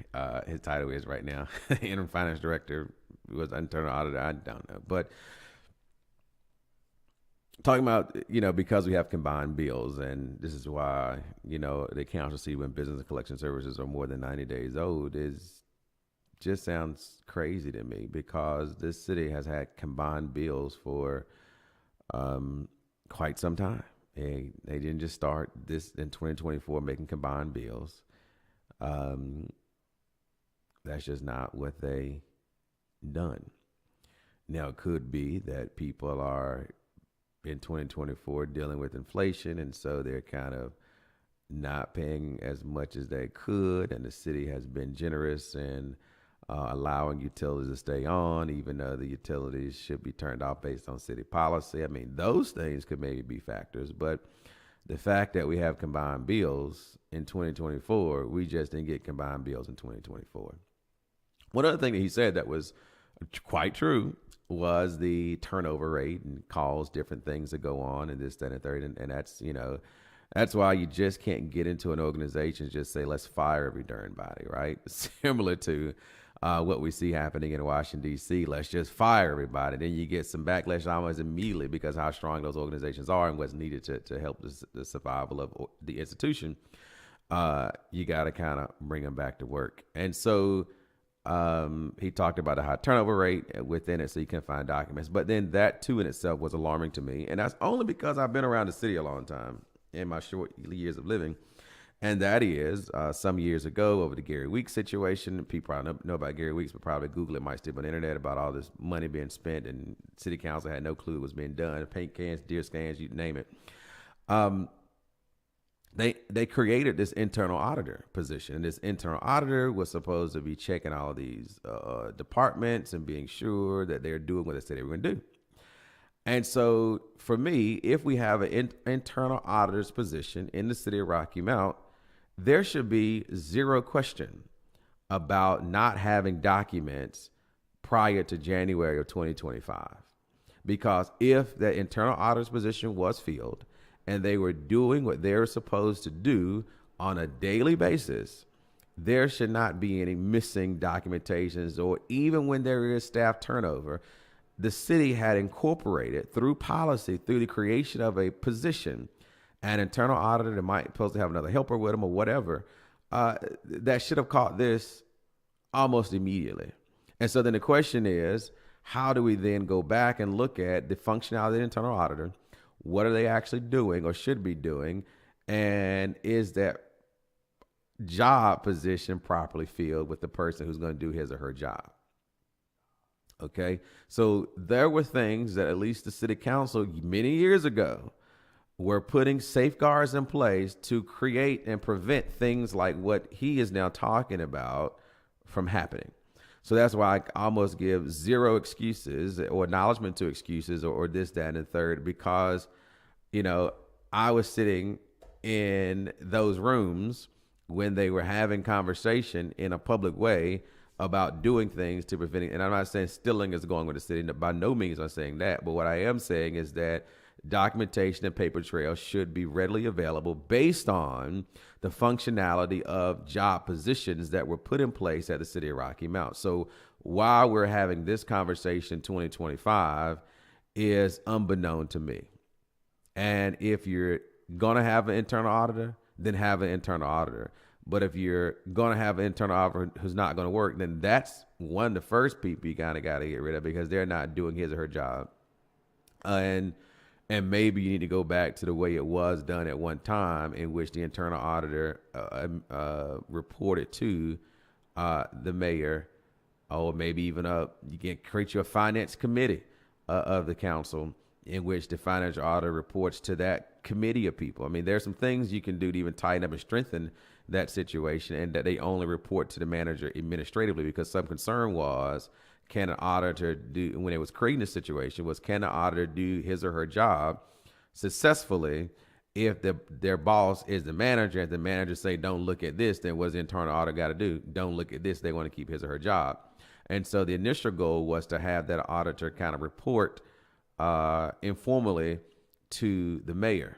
his title is right now, interim finance director, was internal auditor. I don't know, but talking about because we have combined bills, and this is why the accounts receivable and business and collection services are more than 90 days old just sounds crazy to me, because this city has had combined bills for quite some time. They didn't just start this in 2024 making combined bills. That's just not what they done. Now, it could be that people are in 2024 dealing with inflation, and so they're kind of not paying as much as they could, and the city has been generous in allowing utilities to stay on, even though the utilities should be turned off based on city policy. I mean, those things could maybe be factors, but the fact that we have combined bills in 2024, we just didn't get combined bills in 2024. One other thing that he said that was quite true was the turnover rate, and calls, different things that go on, and this, that, and third. And that's, that's why you just can't get into an organization and just say, let's fire every darn body, right? Similar to what we see happening in Washington, D.C. Let's just fire everybody. Then you get some backlash almost immediately because how strong those organizations are and what's needed to help the survival of the institution. You got to kind of bring them back to work. And so he talked about a high turnover rate within it, so you can find documents. But then that too in itself was alarming to me. And that's only because I've been around the city a long time in my short years of living. And that is some years ago over the Gary Weeks situation. People probably know about Gary Weeks, but probably Google it, might still be on the internet, about all this money being spent, and city council had no clue what was being done. Paint cans, deer scans, you name it. They created this internal auditor position. And this internal auditor was supposed to be checking all of these departments and being sure that they're doing what they said they were going to do. And so for me, if we have an internal auditor's position in the city of Rocky Mount, there should be zero question about not having documents prior to January of 2025. Because if the internal auditor's position was filled and they were doing what they're supposed to do on a daily basis, there should not be any missing documentations, or even when there is staff turnover, the city had incorporated through policy, through the creation of a position, an internal auditor that might supposed to have another helper with them or whatever, that should have caught this almost immediately. And so then the question is, how do we then go back and look at the functionality of the internal auditor? What are they actually doing or should be doing? And is that job position properly filled with the person who's going to do his or her job? Okay, so there were things that at least the city council many years ago were putting safeguards in place to create and prevent things like what he is now talking about from happening. So that's why I almost give zero excuses or acknowledgement to excuses or this, that, and the third, because, I was sitting in those rooms when they were having conversation in a public way about doing things to prevent it. And I'm not saying stealing is going with the city. By no means am I saying that. But what I am saying is that documentation and paper trail should be readily available based on the functionality of job positions that were put in place at the City of Rocky Mount. So while we're having this conversation in 2025 is unbeknown to me. And if you're going to have an internal auditor, then have an internal auditor. But if you're going to have an internal auditor who's not going to work, then that's one of the first people you kind of got to get rid of because they're not doing his or her job. And maybe you need to go back to the way it was done at one time in which the internal auditor reported to the mayor, or maybe even you can create your finance committee of the council in which the financial auditor reports to that committee of people. I mean, there's some things you can do to even tighten up and strengthen that situation, and that they only report to the manager administratively, because some concern was, can an auditor do, when it was creating the situation, was can an auditor do his or her job successfully if their boss is the manager, and the manager say, don't look at this, then what's the internal auditor got to do? Don't look at this. They want to keep his or her job. And so the initial goal was to have that auditor kind of report informally to the mayor.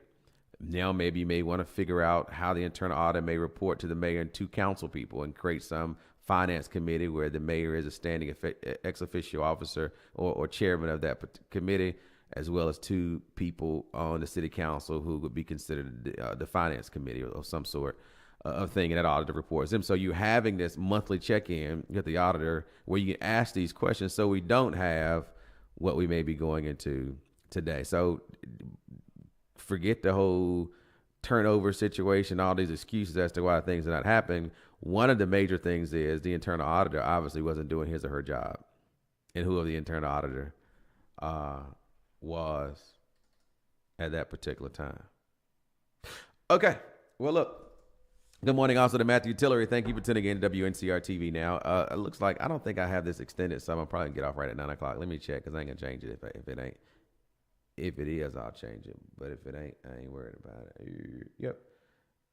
Now, maybe you may want to figure out how the internal audit may report to the mayor and two council people, and create some finance committee where the mayor is a standing ex officio officer or chairman of that committee, as well as two people on the city council who would be considered the finance committee or some sort of thing, and that auditor reports them. So you're having this monthly check-in with the auditor where you can ask these questions, so we don't have what we may be going into today. So forget the whole turnover situation, all these excuses as to why things are not happening. One of the major things is the internal auditor obviously wasn't doing his or her job, and who the internal auditor was at that particular time. Okay, well, look, good morning also to Matthew Tillery. Thank you for tuning in to Wncr-Tv Now. It looks like I don't think I have this extended, so I'm going to probably get off right at 9 o'clock. Let me check, because I ain't going to change it if it ain't. If it is, I'll change it. But if it ain't, I ain't worried about it. Yep.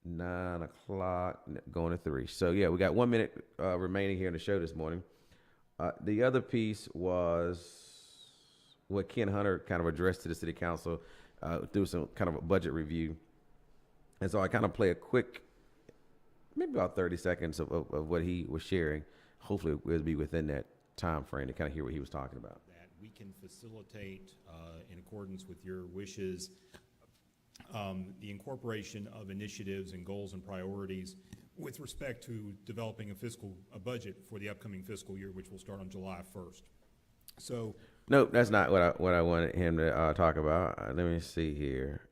9 o'clock, going to 3. So, yeah, we got 1 minute remaining here in the show this morning. The other piece was what Ken Hunter kind of addressed to the city council through some kind of a budget review. And so I kind of play a quick, maybe about 30 seconds of what he was sharing. Hopefully we'll be within that time frame to kind of hear what he was talking about. That we can facilitate, in accordance with your wishes, the incorporation of initiatives and goals and priorities with respect to developing a budget for the upcoming fiscal year, which will start on July 1st. So, nope, that's not what I wanted him to talk about. Let me see here.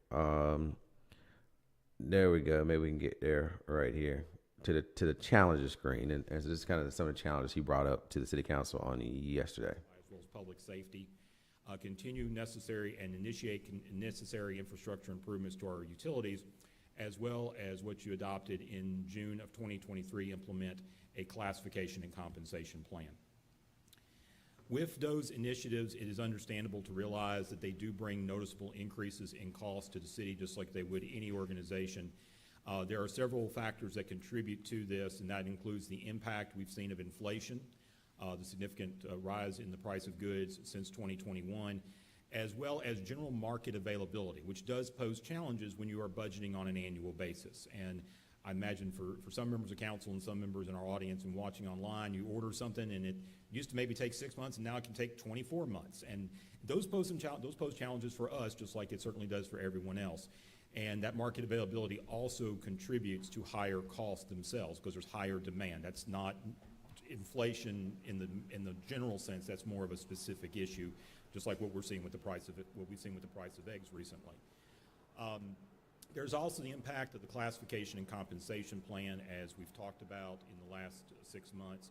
There we go. Maybe we can get there right here to the challenges screen, and this is kind of some of the challenges he brought up to the city council on yesterday. As well as public safety, continue necessary and initiate necessary infrastructure improvements to our utilities, as well as what you adopted in June of 2023, implement a classification and compensation plan. With those initiatives, it is understandable to realize that they do bring noticeable increases in costs to the city, just like they would any organization. There are several factors that contribute to this, and that includes the impact we've seen of inflation, the significant rise in the price of goods since 2021, as well as general market availability, which does pose challenges when you are budgeting on an annual basis. And I imagine for some members of council and some members in our audience and watching online, you order something and it used to maybe take 6 months, and now it can take 24 months. And those pose challenges for us, just like it certainly does for everyone else. And that market availability also contributes to higher costs themselves because there's higher demand. That's not inflation in the general sense. That's more of a specific issue, just like what we've seen with the price of eggs recently. There's also the impact of the classification and compensation plan, as we've talked about in the last 6 months.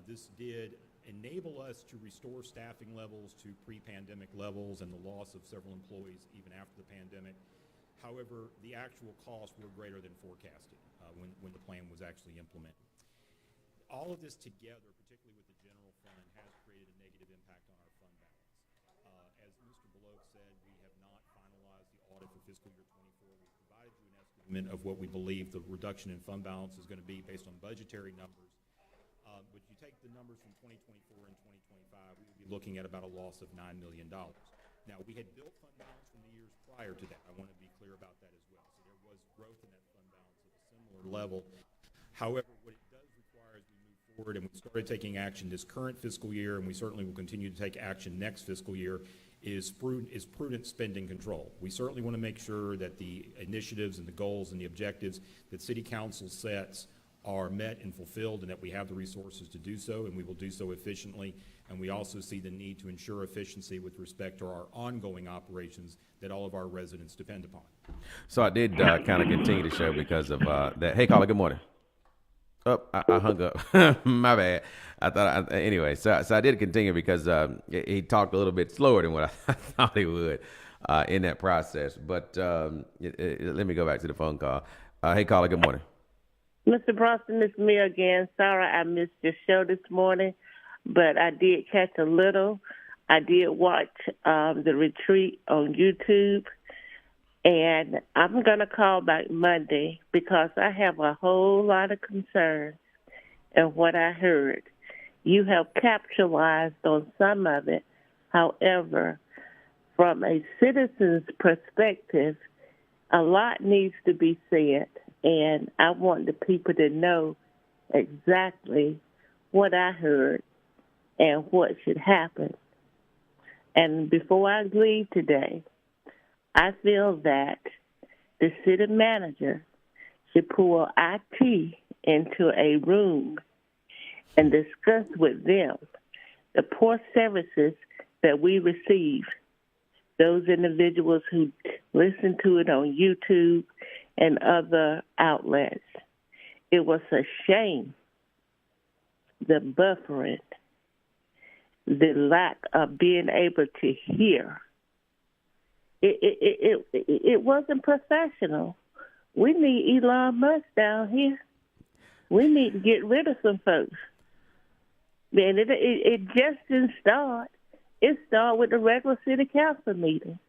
This did enable us to restore staffing levels to pre-pandemic levels and the loss of several employees even after the pandemic. However, the actual costs were greater than forecasted when the plan was actually implemented. All of this together, particularly with the general fund, has created a negative impact on our fund balance. As Mr. Beloke said, we have not finalized the audit for fiscal year 24. We've provided you an estimate of what we believe the reduction in fund balance is going to be based on budgetary numbers. But you take the numbers from 2024 and 2025, we would be looking at about a loss of $9 million. Now, we had built fund balance from the years prior to that. I want to be clear about that as well. So there was growth in that fund balance at a similar level. However, what it does require as we move forward, and we started taking action this current fiscal year, and we certainly will continue to take action next fiscal year, is prudent spending control. We certainly want to make sure that the initiatives and the goals and the objectives that City Council sets are met and fulfilled, and that we have the resources to do so, and we will do so efficiently. And we also see the need to ensure efficiency with respect to our ongoing operations that all of our residents depend upon. So I did kind of continue the show because of that. Hey, caller, good morning. Oh, I hung up. My bad. Anyway, so I did continue because he talked a little bit slower than what I thought he would in that process. But let me go back to the phone call. Hey, caller, good morning. Mr. Bronson, it's me again. Sorry I missed your show this morning, but I did catch a little. I did watch the retreat on YouTube, and I'm going to call back Monday because I have a whole lot of concern in what I heard. You have capitalized on some of it. However, from a citizen's perspective, a lot needs to be said, and I want the people to know exactly what I heard and what should happen. And before I leave today, I feel that the city manager should pull IT into a room and discuss with them the poor services that we receive. Those individuals who listen to it on YouTube and other outlets. It was a shame, the buffering, the lack of being able to hear. It wasn't professional. We need Elon Musk down here. We need to get rid of some folks. Man, it just didn't start. It started with the regular city council meeting.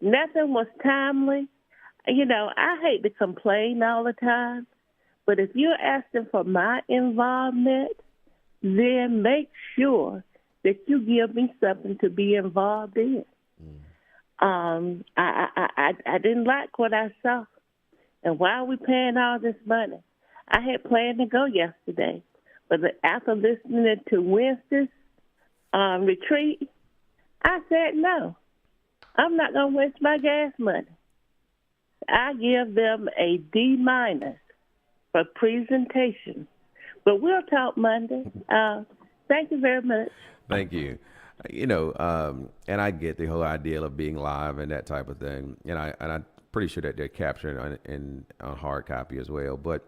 Nothing was timely. You know, I hate to complain all the time, but if you're asking for my involvement, then make sure that you give me something to be involved in. I didn't like what I saw. And why are we paying all this money? I had planned to go yesterday, but after listening to Wednesday's retreat, I said no. I'm not going to waste my gas money. I give them a D- for presentation. But we'll talk Monday. Thank you very much. Thank you. You know, and I get the whole idea of being live and that type of thing, and I'm pretty sure that they're capturing on hard copy as well. But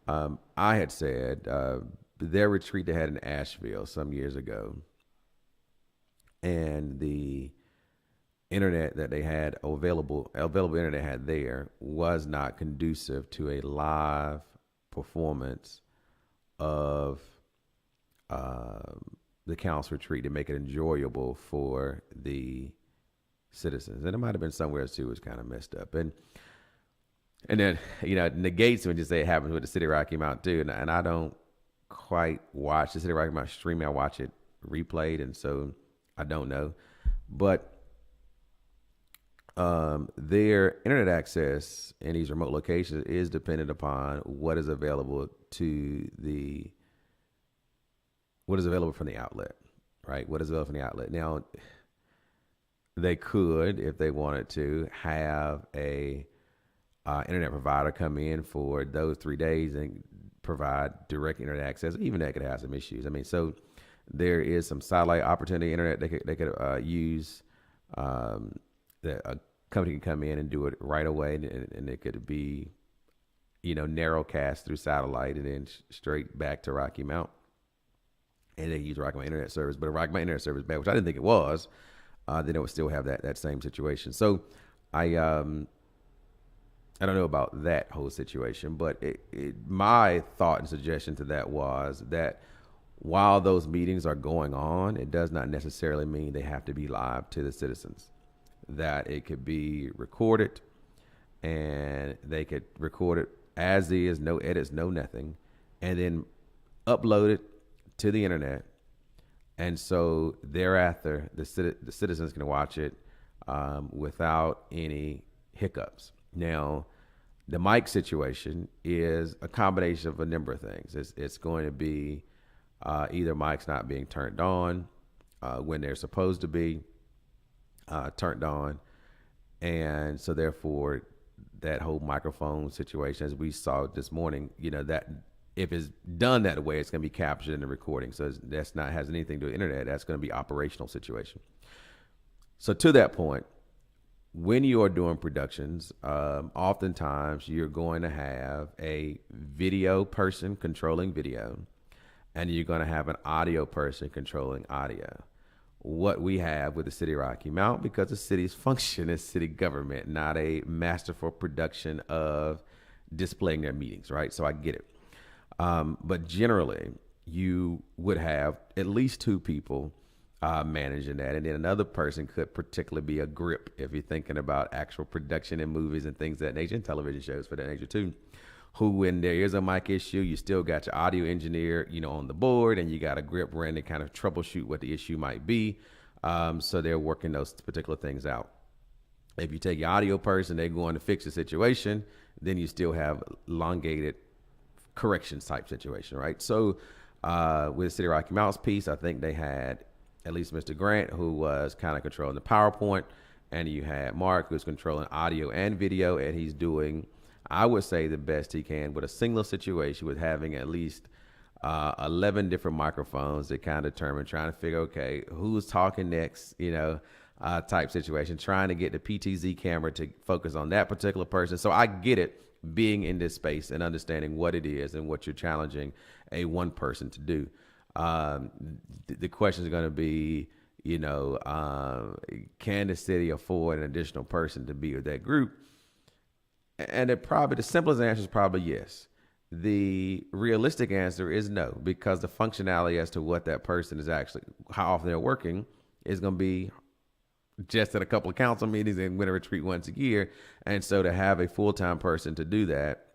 I had said their retreat they had in Asheville some years ago, and the internet that they had available internet had there was not conducive to a live performance of the council retreat to make it enjoyable for the citizens. And it might have been somewhere else too, it was kind of messed up. And then, you know, it negates when you say it happens with the City Rocky Mount too. And I don't quite watch the City Rocky Mount streaming. I watch it replayed, and so I don't know. But their internet access in these remote locations is dependent upon what is available from the outlet, right? What is available from the outlet. Now, they could, if they wanted to, have a internet provider come in for those 3 days and provide direct internet access. Even that could have some issues. I mean, so there is some satellite opportunity internet they could use. A company can come in and do it right away, and it could be, you know, narrowcast through satellite and then straight back to Rocky Mount. And they use Rocky Mount internet service, but if Rocky Mount internet service is bad, which I didn't think it was, then it would still have that same situation. So I don't know about that whole situation, but my thought and suggestion to that was that while those meetings are going on, it does not necessarily mean they have to be live to the citizens. That it could be recorded, and they could record it as is, no edits, no nothing, and then upload it to the internet And so thereafter, the citizens can watch it without any hiccups. Now, the mic situation is a combination of a number of things. It's going to be either mics not being turned on when they're supposed to be turned on. And so therefore, that whole microphone situation, as we saw this morning, that if it's done that way, it's going to be captured in the recording. So that's not has anything to do with internet. That's going to be operational situation. So to that point, when you are doing productions, oftentimes you're going to have a video person controlling video, and you're going to have an audio person controlling audio. What we have with the City of Rocky Mount, because the city's function is city government, not a masterful production of displaying their meetings, right? So I get it. But generally, you would have at least two people managing that. And then another person could particularly be a grip if you're thinking about actual production in movies and things of that nature, and television shows for that nature too, who when there is a mic issue, you still got your audio engineer, on the board, and you got a grip running to kind of troubleshoot what the issue might be. So they're working those particular things out. If you take your audio person, they're going to fix the situation, then you still have elongated corrections type situation, right? So with the City of Rocky Mountain's piece, I think they had at least Mr. Grant, who was kind of controlling the PowerPoint, and you had Mark, who's controlling audio and video, and he's doing, I would say, the best he can with a single situation with having at least 11 different microphones that kind of determine, trying to figure, okay, who's talking next, type situation, trying to get the PTZ camera to focus on that particular person. So I get it, being in this space and understanding what it is and what you're challenging a one person to do. The question is going to be, can the city afford an additional person to be with that group? And the simplest answer is probably yes. The realistic answer is no, because the functionality as to what that person is actually, how often they're working, is going to be just at a couple of council meetings and win a retreat once a year. And so to have a full-time person to do that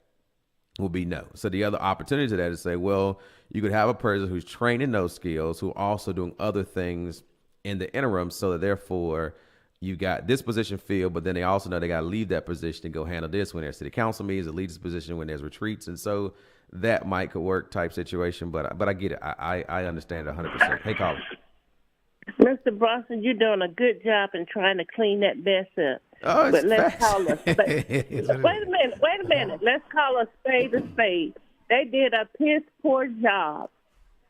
will be no. So the other opportunity to that is say, well, you could have a person who's trained in those skills, who also doing other things in the interim, so that therefore you got this position filled, but then they also know they got to leave that position and go handle this when there's city council meetings, or lead this position when there's retreats. And so that might could work type situation, but I get it. I understand it 100%. Hey, Colin. Mr. Bronson, you're doing a good job in trying to clean that mess up. Oh, but let's call a spade. Wait Wait a minute. Let's call a spade a spade. They did a piss poor job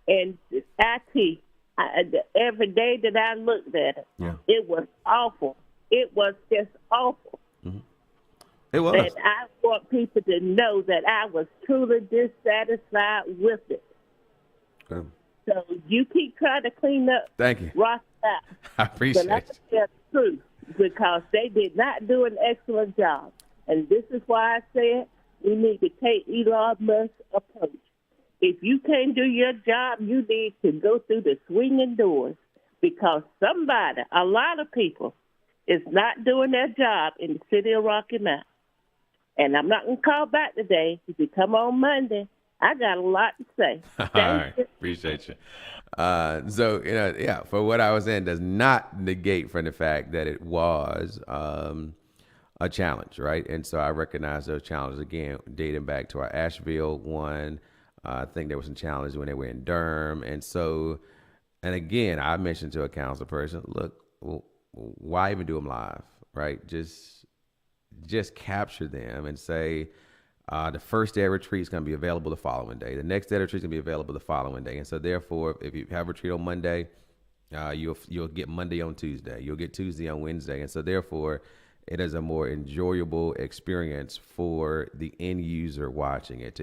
in IT. Every day that I looked at it, It was awful. It was just awful. Mm-hmm. It was. And I want people to know that I was truly dissatisfied with it. Okay. So you keep trying to clean up. Thank you. Rock out. I appreciate But I it. can tell the truth, because they did not do an excellent job. And this is why I said we need to take Elon Musk's approach. If you can't do your job, you need to go through the swinging doors, because somebody, a lot of people, is not doing their job in the city of Rocky Mount. And I'm not going to call back today. If you come on Monday, I got a lot to say. All right. Appreciate you. So, for what I was saying does not negate from the fact that it was a challenge, right? And so I recognize those challenges, again, dating back to our Asheville one. I think there was some challenges when they were in Durham. And so, and again, I mentioned to a council person, look, why even do them live, right? Just capture them and say, the first day of retreat is going to be available the following day. The next day of retreat is going to be available the following day. And so therefore, if you have retreat on Monday, you'll get Monday on Tuesday. You'll get Tuesday on Wednesday. And so therefore, it is a more enjoyable experience for the end user watching it.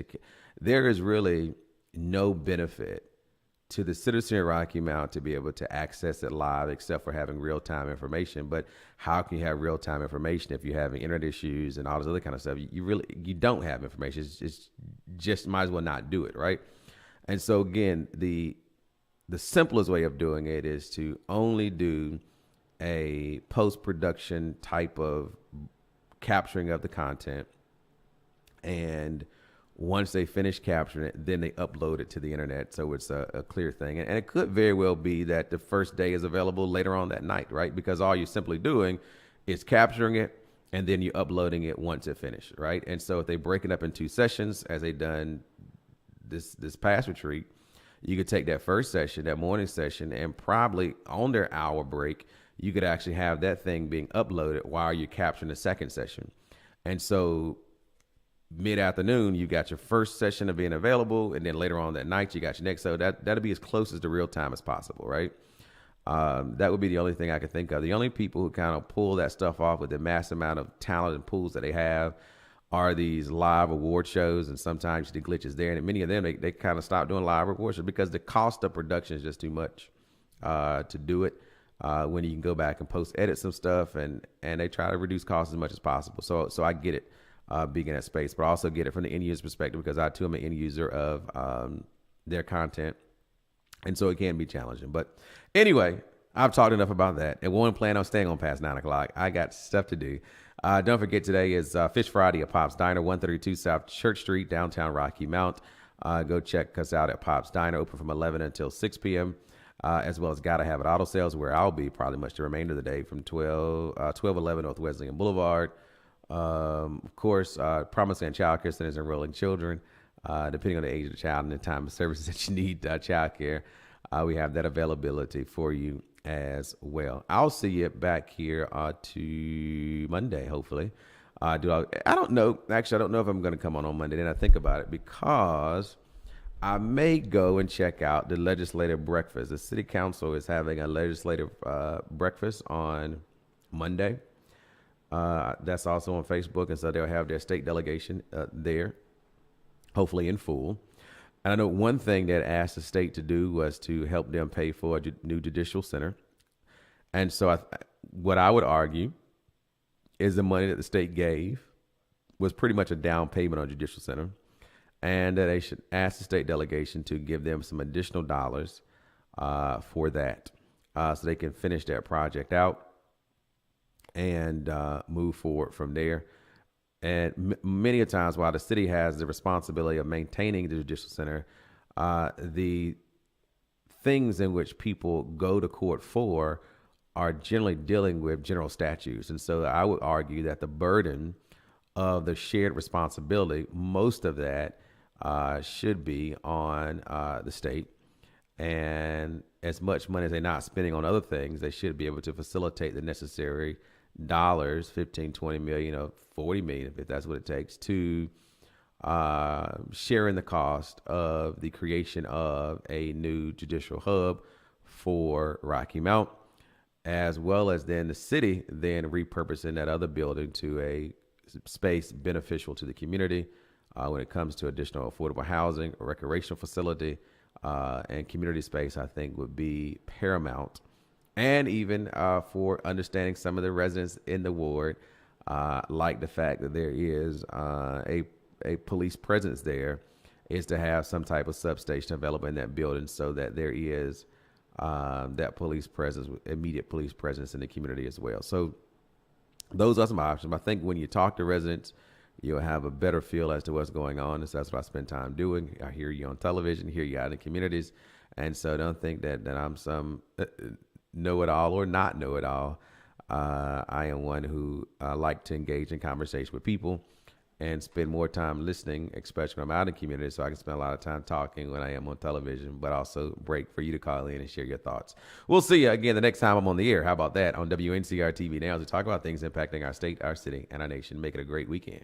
There is really no benefit to the citizen of Rocky Mount to be able to access it live, except for having real-time information. But how can you have real-time information if you're having internet issues and all this other kind of stuff? You don't have information. It's just might as well not do it, right? And so again, the simplest way of doing it is to only do a post-production type of capturing of the content. And Once they finish capturing it, then they upload it to the internet, so it's a clear thing. And it could very well be that the first day is available later on that night, right? Because all you're simply doing is capturing it, and then you're uploading it once it finished, right? And so if they break it up in 2 sessions, as they done this past retreat, you could take that first session, that morning session, and probably on their hour break, you could actually have that thing being uploaded while you're capturing the second session. And so mid-afternoon, you got your first session of being available, and then later on that night, you got your next. So that'll be as close as to real time as possible, right? That would be the only thing I could think of. The only people who kind of pull that stuff off with the mass amount of talent and pools that they have are these live award shows, and sometimes the glitches there. And many of them, they kind of stop doing live award shows because the cost of production is just too much to do it. When you can go back and edit some stuff, and they try to reduce costs as much as possible. So I get it. Being in that space, but I also get it from the end user perspective, because I too am an end user of their content, and so it can be challenging. But anyway, I've talked enough about that, and won't plan on staying on past 9 o'clock. I got stuff to do. Don't forget, today is Fish Friday at Pop's Diner, 132 South Church Street, downtown Rocky Mount. Go check us out at Pop's Diner, open from 11 until 6 p.m., as well as Gotta Have It Auto Sales, where I'll be probably much the remainder of the day from 1211 North Wesleyan Boulevard. Of course, Promising and Child Care Centers enrolling children, depending on the age of the child and the time of services that you need child care. We have that availability for you as well. I'll see you back here to Monday, hopefully. I don't know. Actually, I don't know if I'm going to come on Monday. Then I think about it, because I may go and check out the legislative breakfast. The city council is having a legislative breakfast on Monday. That's also on Facebook, and so they'll have their state delegation there, hopefully in full. And I know one thing that asked the state to do was to help them pay for a new judicial center. And so what I would argue is the money that the state gave was pretty much a down payment on judicial center, and that they should ask the state delegation to give them some additional dollars for that, so they can finish that project out and move forward from there. And many a times, while the city has the responsibility of maintaining the judicial center, the things in which people go to court for are generally dealing with general statutes. And so I would argue that the burden of the shared responsibility, most of that should be on the state. And as much money as they're not spending on other things, they should be able to facilitate the necessary dollars, 15, 20 million or 40 million, if that's what it takes, to sharing the cost of the creation of a new judicial hub for Rocky Mount, as well as then the city then repurposing that other building to a space beneficial to the community when it comes to additional affordable housing, a recreational facility, and community space. I think would be paramount. And even for understanding some of the residents in the ward, like the fact that there is a police presence there, is to have some type of substation available in that building, so that there is that police presence, immediate police presence in the community as well. So those are some options. I think when you talk to residents, you'll have a better feel as to what's going on. And so that's what I spend time doing. I hear you on television, hear you out in the communities. And so don't think that I'm some know-it-all or not know-it-all. I am one who like to engage in conversation with people and spend more time listening, especially when I'm out in the community, so I can spend a lot of time talking when I am on television, but also break for you to call in and share your thoughts. We'll see you again the next time I'm on the air. How about that? On Wncr-Tv Now, to talk about things impacting our state, our city, and our nation. Make it a great weekend.